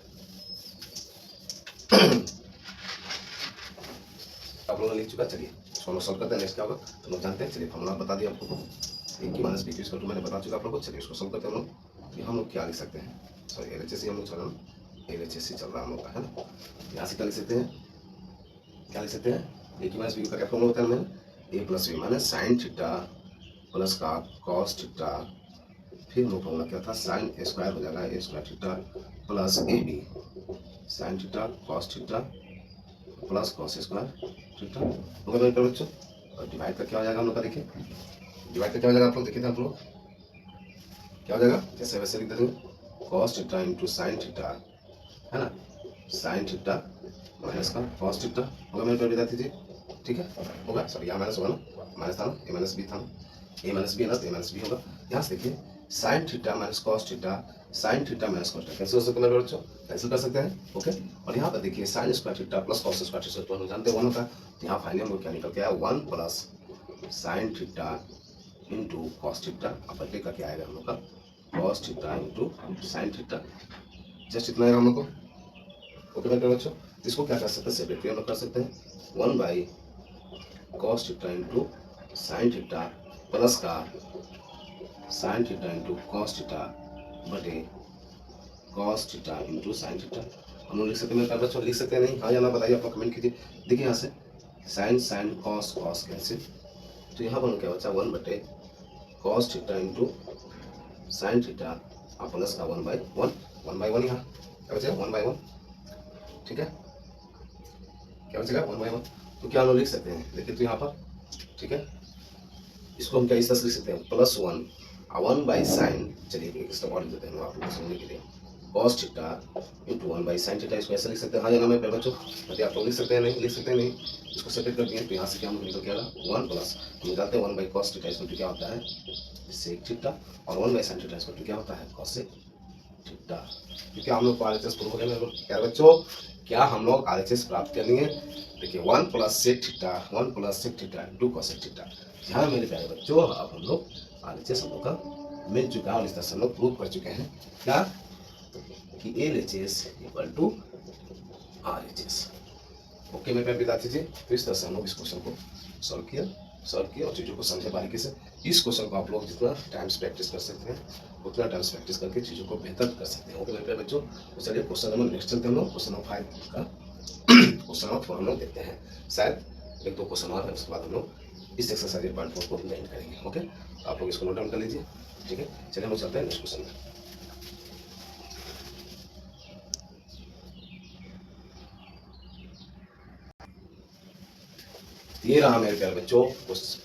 Speaker 1: आप लोगों ने लिख चुका, चलिए इसको हम सॉल्व करते हैं, नेक्स्ट क्या होगा तो लोग जानते हैं। चलिए फॉर्मूला बता दिया आपको, ए की माइनस बी की इसका मैंने बता चुका आप लोगों को। चलिए इसको सॉल्व करते हैं हम लोग, हम लोग क्या लिख सकते हैं, सॉरी LHS हम लोग चल रहा है, LHS चल रहा है हम लोग का, है ना। यहाँ से क्या लिख सकते हैं, क्या लिख सकते हैं ए की माइनस बी का क्या फॉर्मूला होता है मैंने a plus b minus sine theta plus का कॉस थीटा, फिर वो फॉर्मूला क्या था साइन स्क्वायर हो जाएगा a square theta plus a b sine theta cos theta plus cos square theta, होगा मेरे बच्चों। और डिवाइड का क्या हो जाएगा हम लोग का, देखिए डिवाइड का क्या हो जाएगा आप लोग देखिए, आप लोग क्या हो जाएगा जैसे वैसे लिख देंगे cos theta into sine theta, है ना, साइन थीटा माइनस का कॉस थीटा, होगा मेरे विद्यार्थी जी, ठीक है होगा, सॉरी यहाँ माइनस होगा ना, माइनस था ना, ए माइनस बी था ना, ए माइनस बी है ना, तो ए माइनस बी होगा। यहाँ से देखिए sign theta minus cos theta, sine theta minus cos theta कैसे हो सकता है मेरे बच्चों, कैंसिल कर सकते हैं। ओके, और यहाँ पर देखिए sign square theta plus cos square theta तो हम जानते हैं 1 होता है, तो यहाँ फाइनली हमको क्या निकल के आया 1 plus sine theta into cos theta, अब बटे का क्या आएगा हम लोग का cos theta into sine theta, just इतना है हम लोग को। ओके बेटे बच्चों, इसको क्या कर सकते हैं सेपरेटली हम लोग कर सकते हैं 1 by cos theta into sine theta plus का sine theta into cos theta बटे cos theta into sine theta. हम लोग लिख सकते हैं मेरे बच्चों, लिख सकते हैं नहीं, हाँ या ना बताइए, आप कमेंट कीजिए। देखिए यहाँ से sine sine cos cos cancel, तो यहाँ पर क्या बचा 1 बटे cos theta into sine theta और प्लस का 1/1 यहाँ क्या बचेगा 1/1, ठीक है, क्या बचेगा 1/1। तो क्या हम लोग लिख सकते हैं, देखिए तो यहाँ पर, ठीक है, इसको हम क्या इस तरह से लिख सकते हैं +1 बाई साइन, चलिए एक स्टेप और लिख देते हैं आप लोग समझने के लिए, cos theta into 1 by sine theta, इसको ऐसे लिख सकते हैं, हाँ या ना मैं बच्चों बताइए, आप लोग लिख सकते हैं नहीं, लिख सकते हैं नहीं, इसको सेपरेट कर दिए तो यहाँ से क्या हम निकल के आ रहा 1 प्लस हम जानते हैं 1 बाई कॉस थीटा इसको क्या होता है सेक थीटा, और 1 बाई साइन थीटा इसको क्या होता है कॉसेक थीटा। क्योंकि हम लोग को आरएचएस प्रूव करने में क्या बच्चों, क्या हम लोग आरएचएस प्राप्त कर लिए, देखिए 1 plus sec theta into cosec theta. यहाँ मेरे प्यारे बच्चों अब हम लोग आरएचएस हम लोग का मिल चुका है और इस तरह से हम लोग प्रूव कर चुके हैं क्या कि LHS equal to RHS। Okay मेरे प्यारे विद्यार्थी जी, तो इस तरह से हम लोग इस क्वेश्चन को सॉल्व किया और चीज़ों को समझे बारीकी से। इस क्वेश्चन को आप लोग जितना टाइम्स प्रैक्टिस कर सकते हैं उतना टाइम्स प्रैक्टिस करके चीज़ों को बेहतर कर सकते हैं। ओके मेरे प्यारे बच्चों, तो चलिए क्वेश्चन नंबर नेक्स्ट चलते हैं हम लोग, क्वेश्चन नंबर 5 का क्वेश्चन नंबर 4 हम लोग देखते हैं, शायद 1-2 क्वेश्चन और है, उसके बाद हम लोग इस एक्सरसाइज 8.4 को एंड करेंगे। ओके, तो आप लोग इसको नोट डाउन कर लीजिए, ठीक है। चलिए हम लोग चलते हैं नेक्स्ट क्वेश्चन में। ये रहा मेरे प्यारे बच्चों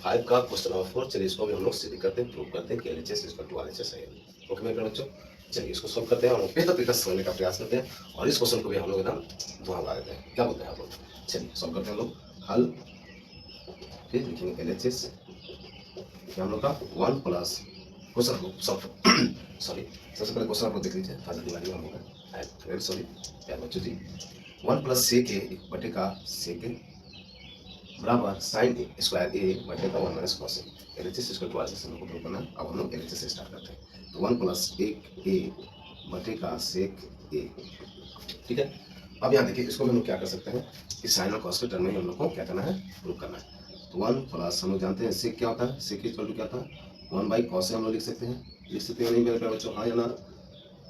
Speaker 1: 5 का क्वेश्चन नंबर 4। चलिए इसको भी हम लोग सीधी करते हैं, प्रूव करते हैं कि LHS इक्वल टू RHS है। ओके मेरे प्यारे बच्चों, चलिए इसको सॉल्व करते हैं और बेहतर तरीके से समझने का प्रयास करते हैं और इस क्वेश्चन को भी हम लोग एकदम धुआं उड़ा देते हैं, क्या बोलते हैं आप लोग। चलिए सॉल्व करते हैं हम लोग, हल फिर लिखेंगे LHS क्या हम लोग का 1 प्लस क्वेश्चन सॉल्व सॉरी सबसे पहले क्वेश्चन आप लोग देख लीजिए, फाजल दिवाली हम लोग का सॉरी प्यारे बच्चों जी 1 प्लस सेक ए बटे का सेक ए बराबर साइन स्क्वायर ए बटे का 1 minus cos A. LHS equal to RHS हम लोग को प्रूव करना है। अब हम लोग LHS से स्टार्ट करते हैं, तो 1 प्लस एक ए बटे का सेक ए, ठीक है। अब यहाँ देखिए इसको हम लोग क्या कर सकते हैं कि साइन और कॉस के टर्म में हम लोग को क्या करना है प्रूव करना है। तो 1 प्लस हम लोग जानते हैं सेक क्या होता है, सेक इक्वल टू क्या था 1 बाई कॉस हम लोग लिख सकते हैं नहीं मेरे प्यारे बच्चों, हाँ या ना,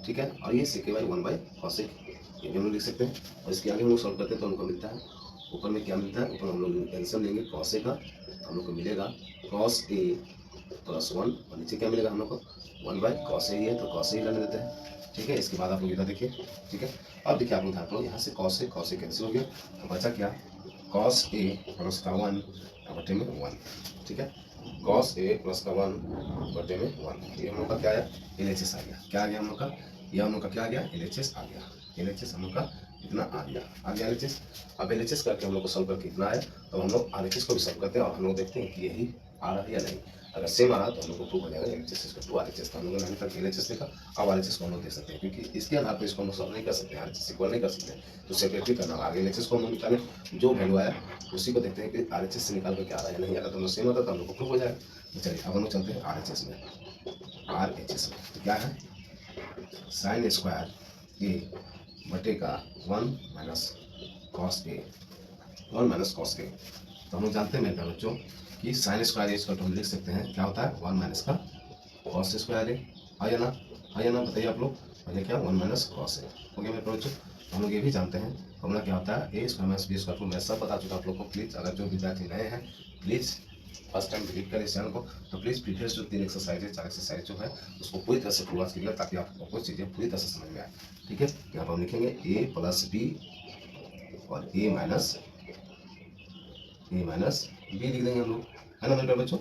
Speaker 1: ठीक है। और ये सेक बाई 1 बाई कॉस ये भी हम लोग लिख सकते हैं और इसके आगे हम लोग सॉल्व करते हैं तो हमको मिलता है ऊपर में क्या मिलता है, ऊपर हम लोग एल्सियम लेंगे कॉस ए का, हम लोग को मिलेगा कॉस ए प्लस 1 और नीचे क्या मिलेगा हम लोग को 1 बाई कॉस ए ही है तो कॉस ए करने देते हैं, ठीक है। इसके बाद आप लोग इधर देखिए, ठीक है। अब देखिए आप लोग यहाँ से कॉस ए कैंसिल हो गया, तो बचा क्या कॉस ए प्लस का 1 बटे में 1, ठीक है। कॉस ए प्लस का 1 बटे में 1, ये हम लोग का क्या आया LHS आ गया, क्या आ गया हम लोग का, ये हम लोग का क्या आ गया LHS आ गया, LHS हम लोग का इतना आ गया LHS। अब LHS करके हम लोग को सॉल्व करके इतना आया, तो हम लोग RHS को भी सॉल्व करते हैं और हम लोग देखते हैं कि यही आ रहा है या नहीं। अगर सेम आ रहा तो हम लोग को प्रूव हो जाएगा LHS इक्वल टू RHS। तो हम लोगों ने अभी तक LHS लिखा, अब RHS को हम लोग देख सकते हैं, क्योंकि इसके आधार पर इसको हम लोग सॉल्व नहीं कर सकते, RHS इक्वल नहीं कर सकते, तो सेपरेटली करना होगा। आगे LHS को हम लोग निकालें, जो वैल्यू आया उसी को देखते हैं कि RHS से निकाल कर क्या आ रहा है या नहीं। अगर दोनों सेम होता तो हम लोग को प्रूव हो जाएगा। तो चलिए अब हम लोग चलते हैं RHS में, तो क्या है साइन स्क्वायर ए बटे का 1 माइनस कॉस ए, 1 माइनस कॉस ए। तो हम लोग जानते हैं मेरे बच्चों कि साइन स्क्वायर इसका हम लिख सकते हैं क्या होता है 1 माइनस का कॉस स्क्वायर ए, है ना बताइए आप लोग, पहले क्या 1 माइनस कॉस ए हो गया मेरे बच्चों। हम लोग ये भी जानते हैं फॉर्मूला क्या होता है A² माइनस B², मैं सब बता चुका आप लोग को। प्लीज़ अगर जो विद्यार्थी नए हैं प्लीज़ फर्स्ट टाइम विजिट करें इस चैनल को, तो प्लीज़ प्रीवियस जो 3 एक्सरसाइज है 4 एक्सरसाइज जो है उसको पूरी तरह से पूरा कीजिएगा ताकि आपको कुछ चीज़ें पूरी तरह से समझ में आए, ठीक है। यहाँ पर हम लिखेंगे A प्लस B और A माइनस B लिख देंगे हम लोग, है ना मेरे बच्चों।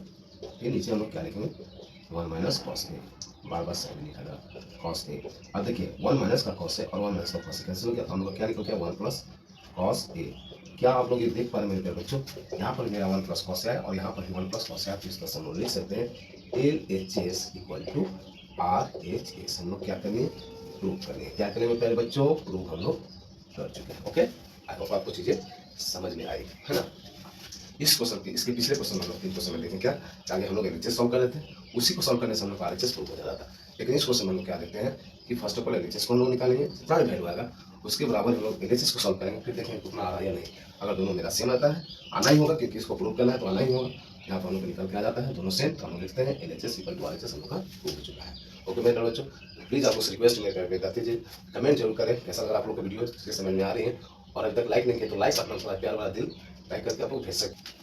Speaker 1: ये नीचे हम लोग क्या लिखेंगे 1 माइनस कॉस ए, बार बार साइन लिखा था कॉस ए। अब देखिए 1 माइनस का कॉस ए और 1 माइनस का कॉस ए कैंसिल हो गया, तो हम लोग क्या लिखो क्या 1 प्लस कॉस ए। क्या आप लोग ये देख पा रहे हैं मेरे बच्चों, यहाँ पर मेरा 1 प्लस कॉस ए है और यहाँ पर 1 प्लस कॉस ए है, तो इस तरह से हम लोग लिख सकते हैं LHS इक्वल टू RHS। हम लोग क्या करेंगे प्रूव करनी है। क्या करेंगे प्यारे बच्चों, प्रूव हम लोग कर चुके हैं। ओके, आई होप आपको चीजें समझ में आई है ना। इस क्वेश्चन की, इसके पिछले क्वेश्चन में हम लोग 3 क्वेश्चन में देखें क्या, आगे हम लोग एलएचएस सॉल्व कर लेते हैं, उसी को सॉल्व करने से हम लोग आरएचएस प्रूव हो जाता था। लेकिन इस क्वेश्चन में हम लोग क्या देखते हैं कि फर्स्ट ऑफ ऑल एलएचएस को हम लोग निकालेंगे, जितना भी वैल्यू आएगा उसके बराबर हम लोग एलएचएस को सॉल्व करेंगे, फिर देखेंगे कितना आ रहा है या नहीं। अगर दोनों मेरा सेम आता है, आना ही होगा क्योंकि इसको प्रूव करना है तो आना ही होगा। यहाँ पर हम लोग निकल के आ जाता है दोनों सेम, तो हम लोग लिखते हैं एलएचएस इक्वल टू आरएचएस हम लोग का प्रूव हो चुका है। ओके मेरे बच्चों, प्लीज आपको रिक्वेस्ट मेरे पे बता दीजिए, कमेंट जरूर करें कैसा लगा आप लोग को वीडियो, इसके समझ में आ रही है। और अभी तक लाइक नहीं किया तो लाइक अपना थोड़ा प्यार वाला दिल लाइक करके आप लोग भेज सकते।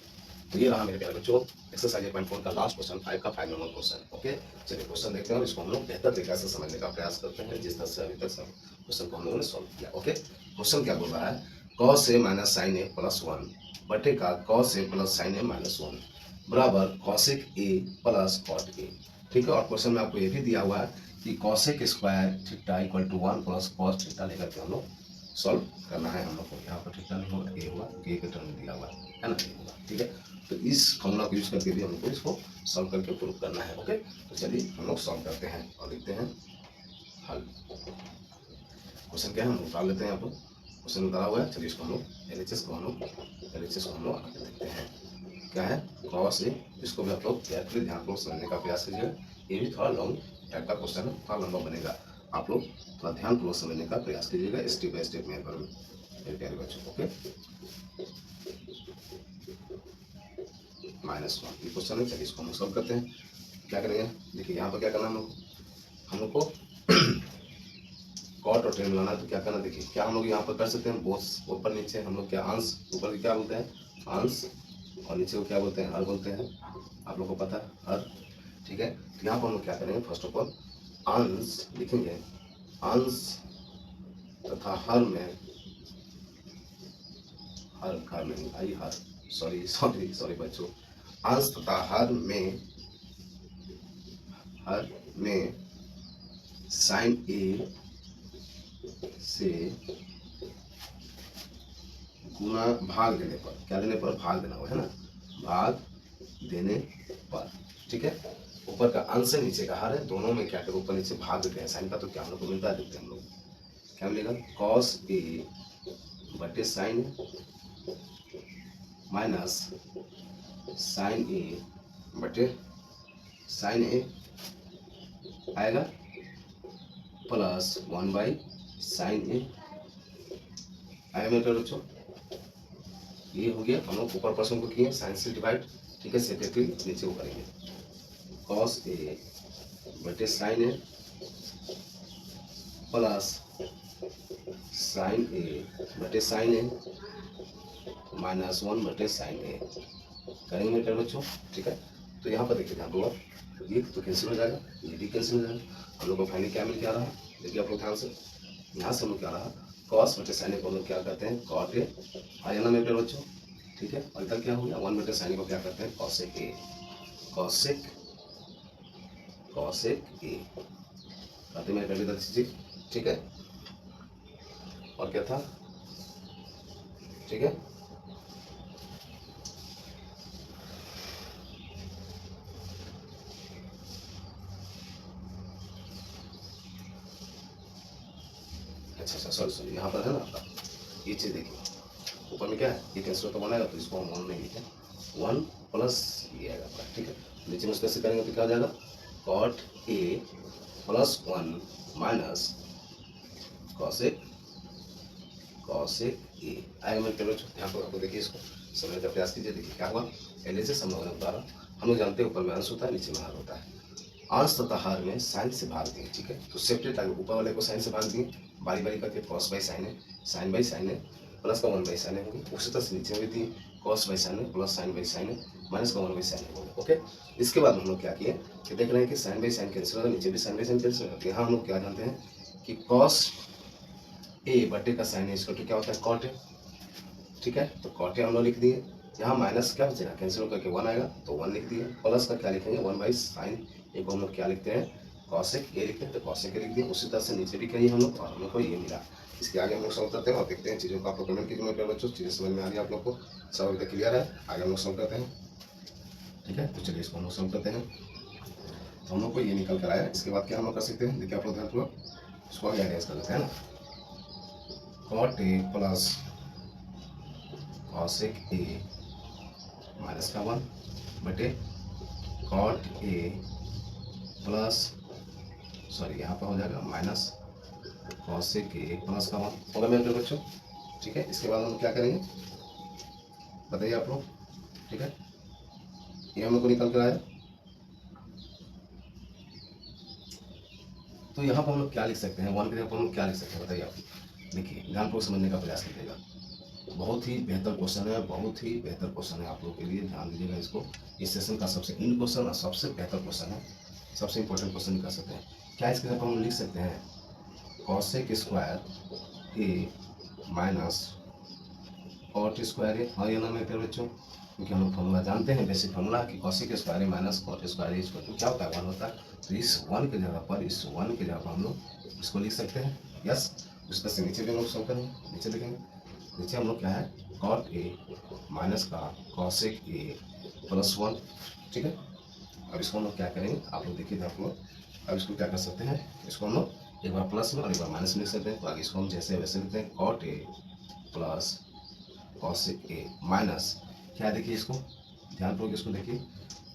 Speaker 1: तो ये रहा मेरे प्यारे बच्चों एक्सरसाइज 8.4 का लास्ट क्वेश्चन 5 का 5 नंबर क्वेश्चन। ओके, चलिए क्वेश्चन देखते हैं और इसको हम लोग बेहतर तरीके से समझने का प्रयास करते हैं, जिस तरह से अभी तक सब क्वेश्चन को हम लोगों ने सॉल्व किया। ओके, क्वेश्चन क्या बोल रहा है, cos a minus sine A plus 1 बटे का cos a plus sine A minus 1 बराबर cosec a plus cot a। ठीक है, और क्वेश्चन में आपको ये भी दिया हुआ है कि cosec square theta equal to 1 plus cos theta लेकर के हम लोग सॉल्व करना है। हम लोग को यहाँ पर थीटा नहीं होगा, ए होगा, ए के टर्म में दिया हुआ है ना, ए होगा। ठीक है, तो इस फॉर्मूला को यूज करके भी हमको इसको सॉल्व करके प्रूव करना है। ओके, तो चलिए हम लोग सॉल्व करते हैं और लिखते हैं हल। क्वेश्चन क्या है हम उतार लेते हैं, यहाँ पर क्वेश्चन उतारा हुआ है। चलिए इसको हम लोग एलएचएस को हम लोग आगे देखते हैं क्या है। cos ए, इसको भी आप लोग केयरफुली ध्यानपूर्वक समझने का प्रयास कीजिएगा, ये भी थोड़ा लॉन्ग टाइप का क्वेश्चन है, थोड़ा लंबा बनेगा, आप लोग थोड़ा ध्यानपूर्वक समझने का प्रयास कीजिएगा स्टेप बाय स्टेप मेरे प्यारे बच्चों। ओके, -1 ये क्वेश्चन है। चलिए इसको हम सॉल्व करते हैं। क्या करेंगे, देखिए यहाँ पर क्या करना है, हम लोग को कॉट और टेन बनाना है। तो क्या करना, देखिए क्या हम लोग यहाँ पर कर सकते हैं, बोथ ऊपर नीचे हम लोग क्या अंश, ऊपर क्या बोलते हैं अंश और नीचे को क्या बोलते हैं हर बोलते हैं, आप लोग को पता है हर। ठीक है, तो यहाँ पर हम लोग क्या करेंगे, फर्स्ट ऑफ ऑल अंश लिखेंगे, अंश तथा हर में, हर नहीं आई हर, सॉरी बच्चों, अंश तथा हर में साइन ए से गुना भाग देने पर, क्या देने पर, भाग देना हुआ है ना, भाग देने पर। ठीक है, ऊपर का अंश है नीचे का हर है, दोनों में क्या करें, ऊपर नीचे भाग देते हैं साइन का, तो क्या हम लोग को मिलता है, देखते हैं हम लोग क्या मिलेगा, cos ए बटे साइन माइनस साइन ए बटे साइन ए आएगा प्लस 1 बाई साइन ए आएगा मेरे बच्चों। ये हो गया, हम लोग ऊपर प्रश्न को किए साइन से डिवाइड। ठीक है, सेपरेटली नीचे को करेंगे, cos ए बटे साइन ए प्लस साइन ए बटे साइन ए माइनस 1 बटे साइन ए करेंगे मेरे बच्चों। ठीक है, तो यहाँ पर देखिए ध्यान दो, ये तो कैंसिल हो जाएगा, ये भी कैंसिल हो जाएगा, हम लोग को फाइनली क्या मिल क्या रहा, देखिए आप लोग ध्यान से, यहाँ से हम लोग क्या रहा, cos बटे साइन ए को हम लोग क्या करते हैं cot ए आया ना मेरे बच्चों। ठीक है, और इधर क्या हो गया 1 बटे साइन ए को क्या करते हैं cosec ए, cosec ए कहते हैं मेरे पहले इधर चीजें। ठीक है, और क्या था, ठीक है, अच्छा सॉरी यहाँ पर है ना आपका, ये चीज देखिए ऊपर में क्या है, ये कैंसिल तो बनाएगा, तो इसको हम 1 नहीं लिखे, 1 प्लस ये आएगा पूरा। ठीक है, नीचे में उसका से करेंगे तो क्या हो जाएगा, cot ए प्लस 1 माइनस cosec ए आएगा मेरे प्यारे बच्चों। यहाँ पर आपको देखिए, इसको समझने का प्रयास कीजिए। देखिए क्या हुआ, एलएचएस हम लोगों ने उतारा, हम लोग जानते हैं ऊपर में अंश होता है नीचे में हर होता है, अंश तथा हर में साइन से भाग दिए। ठीक है, तो सेपरेट आगे ऊपर वाले को साइन से भाग दिए, बारी बारी करके cos बाई साइन है, साइन बाई साइन है, प्लस का 1 बाई साइन है होंगे, उसी तरह से नीचे में भी दिए cos बाई साइन है प्लस साइन बाई साइन है माइनस का 1 बाई साइन है होंगे। ओके, इसके बाद हम लोग क्या किए कि देख रहे हैं कि साइन बाई साइन कैंसिल होगा, नीचे भी साइन बाई साइन कैंसिल होगा। यहाँ हम लोग क्या जानते हैं कि cos ए बटे का साइन है इसको तो क्या होता है cot ए। ठीक है, तो cot ए हम लोग लिख दिए, यहाँ माइनस क्या बचेगा, कैंसिल होकर के 1 आएगा तो 1 लिख दिए, प्लस का क्या लिखेंगे 1 बाई साइन ए को हम लोग क्या लिखते हैं cosec ए लिखते हैं, तो cosec ए लिख दिए। उसी तरह से नीचे भी करिए हम लोग, और हम लोग को ये मिला। इसके आगे हम लोग सॉल्व करते हैं और देखते हैं चीज़ों को, आप लोग कमेंट कीजिए मेरे बच्चों, चीज़ें समझ में आ रही है आप लोग को, सब अभी तक क्लियर है, आगे हम लोग सॉल्व करते हैं। ठीक है, तो चलिए इसको हम लोग सॉल्व करते हैं। तो हम लोग को ये निकल कर आया, इसके बाद क्या हम लोग कर सकते हैं, देखिए आप लोग ध्यानपूर्वक इसको आगे अरेंज कर लेते हैं ना, cot A plus cosec A minus का 1 बटे कॉट ए प्लस, सॉरी यहाँ पर हो जाएगा माइनस कॉसेक ए प्लस का 1 होगा मेरे बच्चों। ठीक है, इसके बाद हम क्या करेंगे बताइए आप लोग। ठीक है, ये हम लोग को निकल कर आया, तो यहाँ पर हम लोग क्या लिख सकते हैं, 1 की जगह पर हम लोग क्या लिख सकते हैं बताइए आप। देखिए ध्यानपूर्वक समझने का प्रयास कीजिएगा, बहुत ही बेहतर क्वेश्चन है, बहुत ही बेहतर क्वेश्चन है आप लोगों के लिए, ध्यान दीजिएगा इसको। इस सेशन का सबसे इन क्वेश्चन और सबसे बेहतर क्वेश्चन है, सबसे इंपॉर्टेंट क्वेश्चन कर सकते हैं। क्या इसके जगह पर हम लिख सकते हैं कॉसेक स्क्वायर ए माइनस कॉट स्क्वायर ए, हाँ या ना मेरे प्यारे बच्चों, क्योंकि हम लोग फॉर्मूला जानते हैं, बेसिक फॉर्मूला कि cosec square A minus cot square A equal to क्या होता है 1 होता है। तो इस 1 की जगह पर, इस 1 की जगह पर हम लोग इसको लिख सकते हैं, यस। उसका से नीचे भी हम लोग सॉल्व करेंगे, नीचे लिखेंगे, नीचे हम लोग क्या है कॉट ए माइनस का कॉसेक ए प्लस 1। ठीक है, अब इसको हम लोग क्या करेंगे आप लोग देखिए आप लोग, अब इसको क्या कर सकते हैं, इसको हम लोग एक बार प्लस में और एक बार माइनस में लिख सकते हैं। तो आगे इसको हम जैसे वैसे लिखते हैं cot A plus cosec A minus क्या, देखिए इसको ध्यानपूर्वक इसको देखिए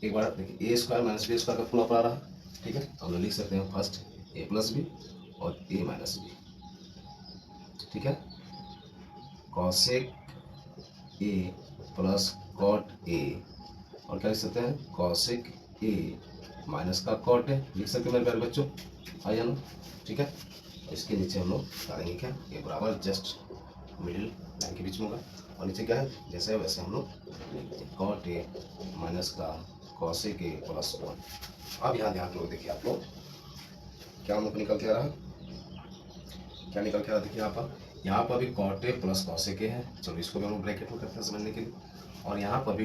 Speaker 1: एक बार, देखिए A square minus B square का फुल अप आ रहा है। ठीक है, तो हम लोग लिख सकते हैं फर्स्ट ए प्लस बी और ए माइनस बी। ठीक है, cosec A plus cot A और क्या लिख सकते हैं कॉसेक ए माइनस का कॉट ए लिख सकते हैं मेरे प्यारे बच्चों, आइए ना। ठीक है, इसके नीचे हम लोग डालेंगे क्या, ये बराबर जस्ट मिडिल लाइन के बीच में होगा, और नीचे क्या है जैसे वैसे हम लोग कॉट ए माइनस का कॉसेक ए प्लस 1। अब यहाँ ध्यान देखिए आप लोग क्या हम लोग निकल के आ रहा है, क्या निकल के आ रहा देखिए यहाँ पर भी cot A plus cosec A है, चलो इसको भी हम लोग ब्रैकेट में करते हैं समझने के लिए, और यहाँ पर भी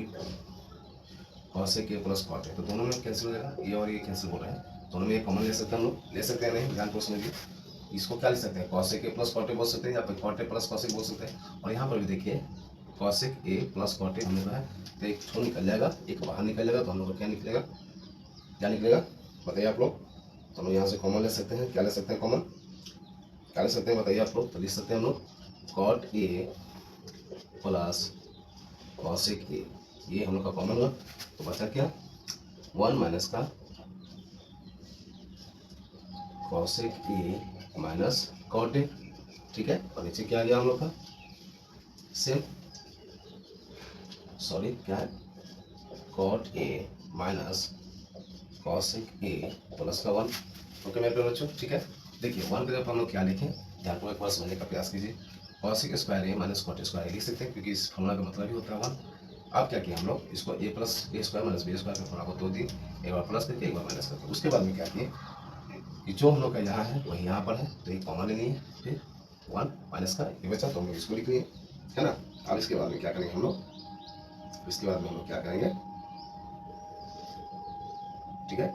Speaker 1: cosec A plus cot A, तो दोनों में कैंसिल हो जाएगा, ये और ये कैंसिल हो रहा है, दोनों में कॉमन ले सकते हैं हम लोग, ले सकते हैं नहीं, ध्यान को समझिए। इसको क्या लिख सकते हैं cosec A plus cot A बोल सकते हैं, या फिर कॉट ए प्लस कॉसेक बोल सकते हैं। और यहाँ पर भी देखिए cosec A plus cot A हम लोग है, तो एक ठो निकल जाएगा, एक बाहर निकल जाएगा, तो हम लोग को क्या निकलेगा, क्या निकलेगा बताइए आप लोग। तो हम लोग यहाँ से कॉमन ले सकते हैं, क्या ले सकते हैं कॉमन, क्या ले सकते हैं बताइए आप लोग। तो लिख सकते हैं हम लोग cot A plus cosec A, ये हम लोग का कॉमन हुआ, तो बचा क्या 1 माइनस का cosec A minus cot A. ठीक है, और नीचे क्या आ गया हम लोग का सेम, सॉरी क्या है cot A minus cosec A plus का 1। ओके मेरे प्यारे बच्चों, ठीक है। देखिए 1 की जगह हम लोग क्या लिखें, ध्यान को एक बार समझने का प्रयास कीजिए, cosec square A minus cot square a लिख सकते हैं, क्योंकि इस फॉर्मूला का मतलब ही होता है 1। अब क्या किया हम लोग, इसको ए प्लस ए स्क्वायर माइनस बी स्क्वायर का फॉर्मूला को तोड़ दिए, एक बार प्लस करके एक बार माइनस करके, उसके बाद में क्या किए कि जो हम लोग का यहाँ है वही यहाँ पर है, तो एक कॉमन लेनी है, फिर 1 माइनस का ये बचा तो हम लोग इसको लिख लिए, है ना। अब इसके बाद में क्या करेंगे हम लोग, इसके बाद में हम लोग क्या करेंगे, ठीक है।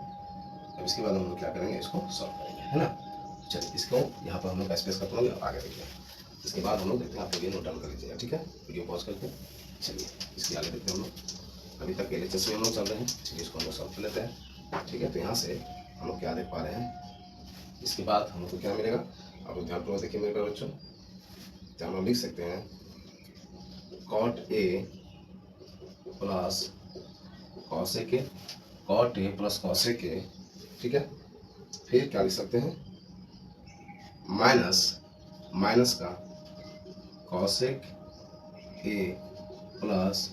Speaker 1: अब इसके बाद हम लोग क्या करेंगे, इसको सॉल्व करेंगे, है ना। चलिए इसको यहाँ पर हम लोग स्पेस खत्म हो गया, आगे देखिए। इसके बाद हम लोग देखते हैं, आप लोग ये नोट डाउन कर लीजिएगा, ठीक है, वीडियो पॉज करके। चलिए इसके आगे देखते हैं हम लोग, अभी तक LHS में हम लोग चल रहे हैं, चलिए इसको हम लोग सॉल्व कर लेते हैं। ठीक है, तो यहाँ से हम लोग क्या देख पा रहे हैं, इसके बाद हम लोग को क्या मिलेगा, आप लोग ध्यानपूर्वक देखिए मेरे बच्चों, तो हम लोग लिख सकते हैं cot A plus cosec A, cot A plus cosec A, ठीक है। फिर क्या लिख सकते हैं माइनस का कॉसेक ए प्लस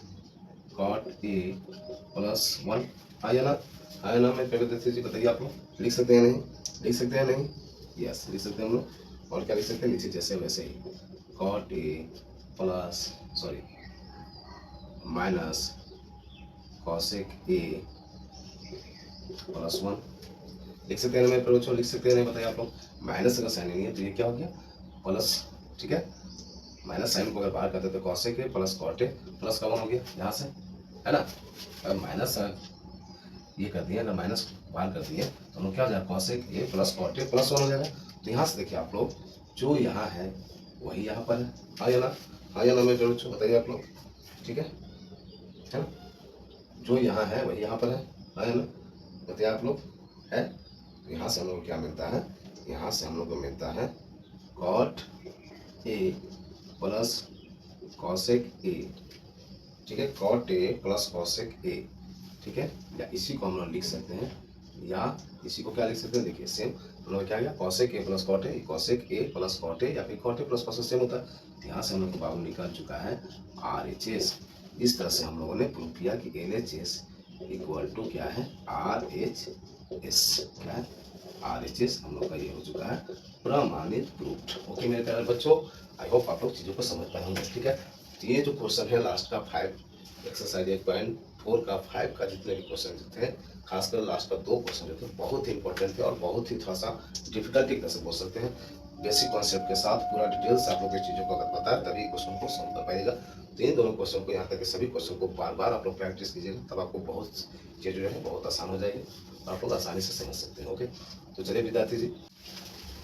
Speaker 1: कॉट ए प्लस 1। आया ना, आया ना, मैं पहले देखते जी बताइए आप लोग लिख सकते हैं नहीं, लिख सकते हैं नहीं, यस लिख सकते हैं हम लोग। और क्या लिख सकते हैं नीचे जैसे वैसे ही कॉट ए प्लस सॉरी माइनस कॉसेक ए प्लस 1 लिख सकते हैं, मैं प्रोचो लिख सकते हैं नहीं बताइए आप लोग। माइनस का साइन नहीं है तो ये क्या हो गया प्लस, ठीक है। माइनस साइन को अगर बाहर करते तो कॉसेक ए प्लस कॉट ए प्लस का 1 हो गया यहाँ से, है ना। अगर माइनस ये कर दिया, अगर माइनस बाहर कर दिए तो हम लोग क्या हो जाएगा कॉसेक ए प्लस कॉट ए प्लस 1 हो जाएगा। तो यहाँ से देखिए आप लोग जो यहाँ है वही यहाँ पर है, हाँ या ना, हाँ या ना मैं प्रोचो बताइए आप लोग, ठीक है ना। जो यहाँ है वही यहाँ पर है, हाँ या ना बताइए आप लोग, है। तो यहाँ से हम लोग क्या मिलता है यहाँ से हम लोग को मिलता है cot A plus cosec A, ठीक है, cot A plus cosec A, ठीक है, या इसी को हम लोग लिख सकते हैं, या इसी को क्या लिख सकते हैं, देखिए सेम हम लोग क्या गया cosec A plus cot A, cosec A plus cot A या फिर कॉट ए प्लस कॉसेक सेम होता है। यहाँ से हम लोग को बाबू निकल चुका है RHS। इस तरह से हम लोगों ने प्रूव किया कि LHS इक्वल टू क्या है RHS, क्या है RHS, हम लोग का ये हो चुका है प्रमाणित प्रूफ। ओके मेरे प्यारे बच्चों, आई होप आप लोग चीज़ों को समझ पाए होंगे, ठीक है। तो ये जो क्वेश्चन है लास्ट का 5 एक्सरसाइज 1.4 का 5 का जितने भी क्वेश्चन थे, खासकर लास्ट का 2 क्वेश्चन जो थे बहुत ही इंपॉर्टेंट थे और बहुत ही थोड़ा सा डिफिकल्ट एक तरह से बोल सकते हैं। बेसिक कॉन्सेप्ट के साथ पूरा डिटेल से आप लोग इस चीज़ों को अगर पता है तभी क्वेश्चन को सॉल्व कर पाएगा। तो इन दोनों क्वेश्चन को, यहाँ तक के सभी क्वेश्चन को बार बार आप लोग प्रैक्टिस कीजिएगा, तब आपको बहुत चीज़ें जो है बहुत आसान हो जाएगी और आप लोग आसानी से समझ सकते हैं। ओके, तो चलिए विद्यार्थी जी,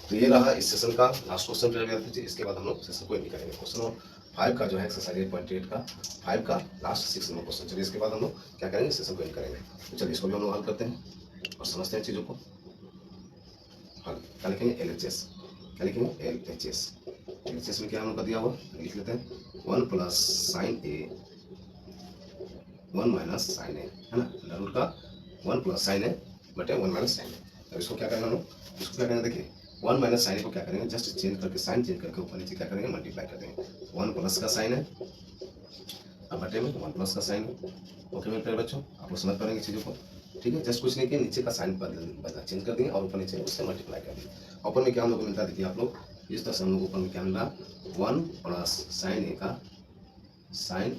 Speaker 1: तो ये रहा इस सेशन का लास्ट क्वेश्चन विद्यार्थी जी। इसके बाद हम लोग सेशन को एंड करेंगे। क्वेश्चन नंबर 5 का जो है एक्सरसाइज 8.8 का 5 का लास्ट 6 नंबर क्वेश्चन। चलिए इसके बाद हम लोग क्या करेंगे, सेशन को एंड करेंगे। तो चलिए इसको भी हम लोग हल करते हैं और समझते हैं चीज़ों को। हल क्या लिखेंगे, LHS, क्या लिखेंगे LHS। LHS में क्या हम लोग का दिया हुआ लिख लेते हैं 1 प्लस साइन ए 1 माइनस साइन ए, है ना, रूट का 1 प्लस साइन ए बटे 1 माइनस साइन ए। अब इसको क्या करेंगे हम लोग, इसको क्या करेंगे, देखिए 1 माइनस साइन ए को क्या करेंगे, जस्ट चेंज करके साइन चेंज करके ऊपर नीचे क्या करेंगे मल्टीप्लाई कर देंगे। 1 प्लस का साइन है अब बटे में 1 प्लस का साइन है। ओके मेरे प्यारे बच्चों, आप लोग समझ पाएंगे चीज़ों को, ठीक है। जस्ट कुछ नहीं किया, नीचे का साइन बदला चेंज कर देंगे और ऊपर नीचे उससे मल्टीप्लाई कर देंगे। ऊपर में क्या हम लोग को मिलता है, देखिए आप लोग इस तरह से हम लोग ऊपर में क्या मिल रहा है 1 प्लस साइन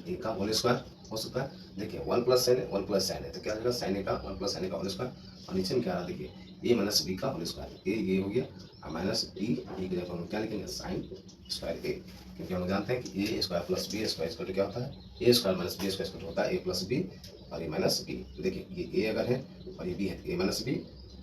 Speaker 1: ए का होल स्क्वायर हो सकता है। देखिए 1 प्लस साइन है 1 प्लस साइन है तो क्या हो जाएगा साइन ए का 1 प्लस साइन ए का होल स्क्वायर, और नीचे में क्या आ रहा है देखिए ए माइनस बी का होल स्क्वायर, ये हो गया और माइनस डी की जगह हम क्या लिखेंगे साइन स्क्वायर ए, क्योंकि हम लोग जानते हैं कि a square plus B square equal to क्या होता है a square minus B square equal to होता है ए प्लस बी और ये माइनस बी। देखिए ये ए अगर है और ये बी है ए माइनस बी,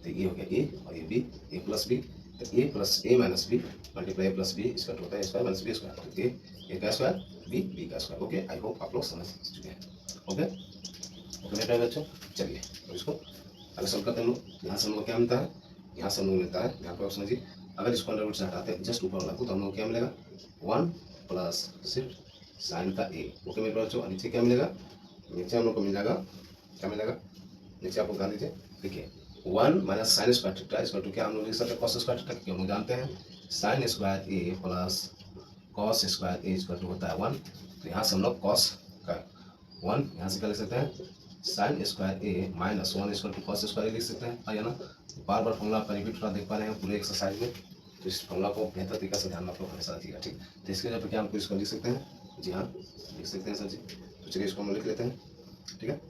Speaker 1: तो ये हो गया ए और ये बी ए प्लस बी, तो ए प्लस ए माइनस बी मल्टीप्लाई ए प्लस बी इसका होता है स्क्वायर माइनस बी स्क्वायर, तो ए का स्क्वायर बी का स्क्वायर। ओके, आई होप आप लोग समझ चुके हैं। ओके ओके मेरे प्यारे बच्चों, चलिए तो इसको अगर सॉल्व करते हैं हम लोग। यहाँ से हम लोग क्या मिलता है, यहाँ से हम लोग मिलता है, यहाँ पर आप समझिए अगर इसको अंडर रूट से हटाते हैं जस्ट ऊपर वाला को, तो हम लोग क्या मिलेगा 1 प्लस सिर्फ साइन का ए। ओके मेरे प्यारे बच्चों, नीचे क्या मिलेगा, नीचे हम लोग को मिल जाएगा क्या मिलेगा, नीचे आपको ध्यान दीजिए, देखिए 1 minus sine square theta equal to क्या हम लोग लिख सकते हैं कॉस स्क्वायर थीटा, क्योंकि हम लोग जानते हैं sine square A plus cos square A equal to होता है 1। तो यहाँ से हम लोग कॉस का 1 यहाँ से क्या लिख सकते हैं sine square A minus 1 equal to cos square a लिख सकते हैं, है ना। बार बार फॉर्मूला का रिपीट थोड़ा देख पा रहे हैं पूरे एक्सरसाइज में, तो इस फॉर्मूला को बेहतर तरीके से ध्यान में आप लोग हमेशा रखिएगा, ठीक। तो इसके जगह पे क्या हम इसको लिख सकते हैं, जी हाँ लिख सकते हैं सर जी। तो चलिए इसको हम लिख लेते हैं, ठीक है,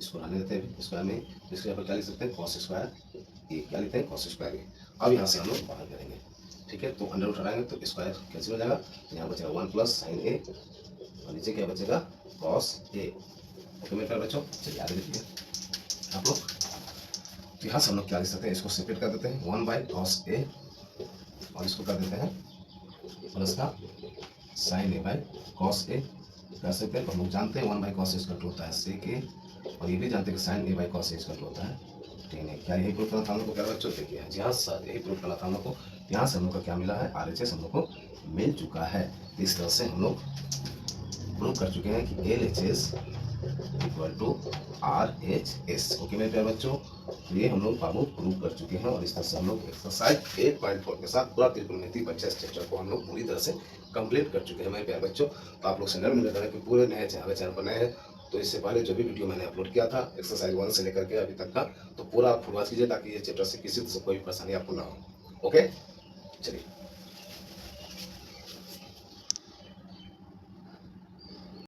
Speaker 1: इसको रहने देते हैं स्क्वायर में। इसके जगह पर क्या लिख सकते हैं कॉस स्क्वायर ए, क्या लिखते हैं कॉस स्क्वायर ए। अब यहाँ से हम लोग बाहर करेंगे, ठीक है, तो अंडर रूट हटाएंगे तो स्क्वायर कैंसिल हो जाएगा, यहाँ बचेगा 1 प्लस साइन ए और नीचे क्या बचेगा कॉस ए। ओके मेरे प्यारे बच्चों, चलिए आगे देखिए आप लोग। तो यहाँ से हम लोग क्या लिख सकते हैं, इसको सेपरेट कर देते हैं 1 बाई कॉस ए और इसको कर देते हैं प्लस का sign A by cos A कर सकते हैं। तो हम लोग जानते हैं 1 बाई कॉस इसका टू होता है सेक ए, और ये भी जानते हैं कि साइन ए बाई कॉस इसका टू होता है टेन ए। क्या यही प्रूफ करना था हम लोग को, क्या बच्चों देखिए जी हाँ सर यही प्रूफ करना था हम लोग को। यहाँ से हम लोग का क्या मिला है RHS हम लोग को मिल चुका है। इस तरह से हम लोग प्रूव कर चुके हैं कि LHS equal to RHS। Okay मेरे प्यारे बच्चों, ये हम लोग बाबू प्रूव कर चुके हैं और इस तरह से हम लोग एक्सरसाइज 8.4 के साथ पूरा त्रिकोणमिति बच्चा स्ट्रक्चर को हम लोग पूरी तरह से कंप्लीट कर चुके हैं मेरे प्यारे बच्चों। तो आप लोग चैनल में लगा कि पूरे नए चैनल पर नए हैं तो इससे पहले जो भी वीडियो मैंने अपलोड किया था एक्सरसाइज 1 से लेकर के अभी तक का, तो पूरा आप फुलवा कीजिए ताकि ये चैप्टर से किसी तरह से कोई परेशानी आपको ना हो। ओके चलिए।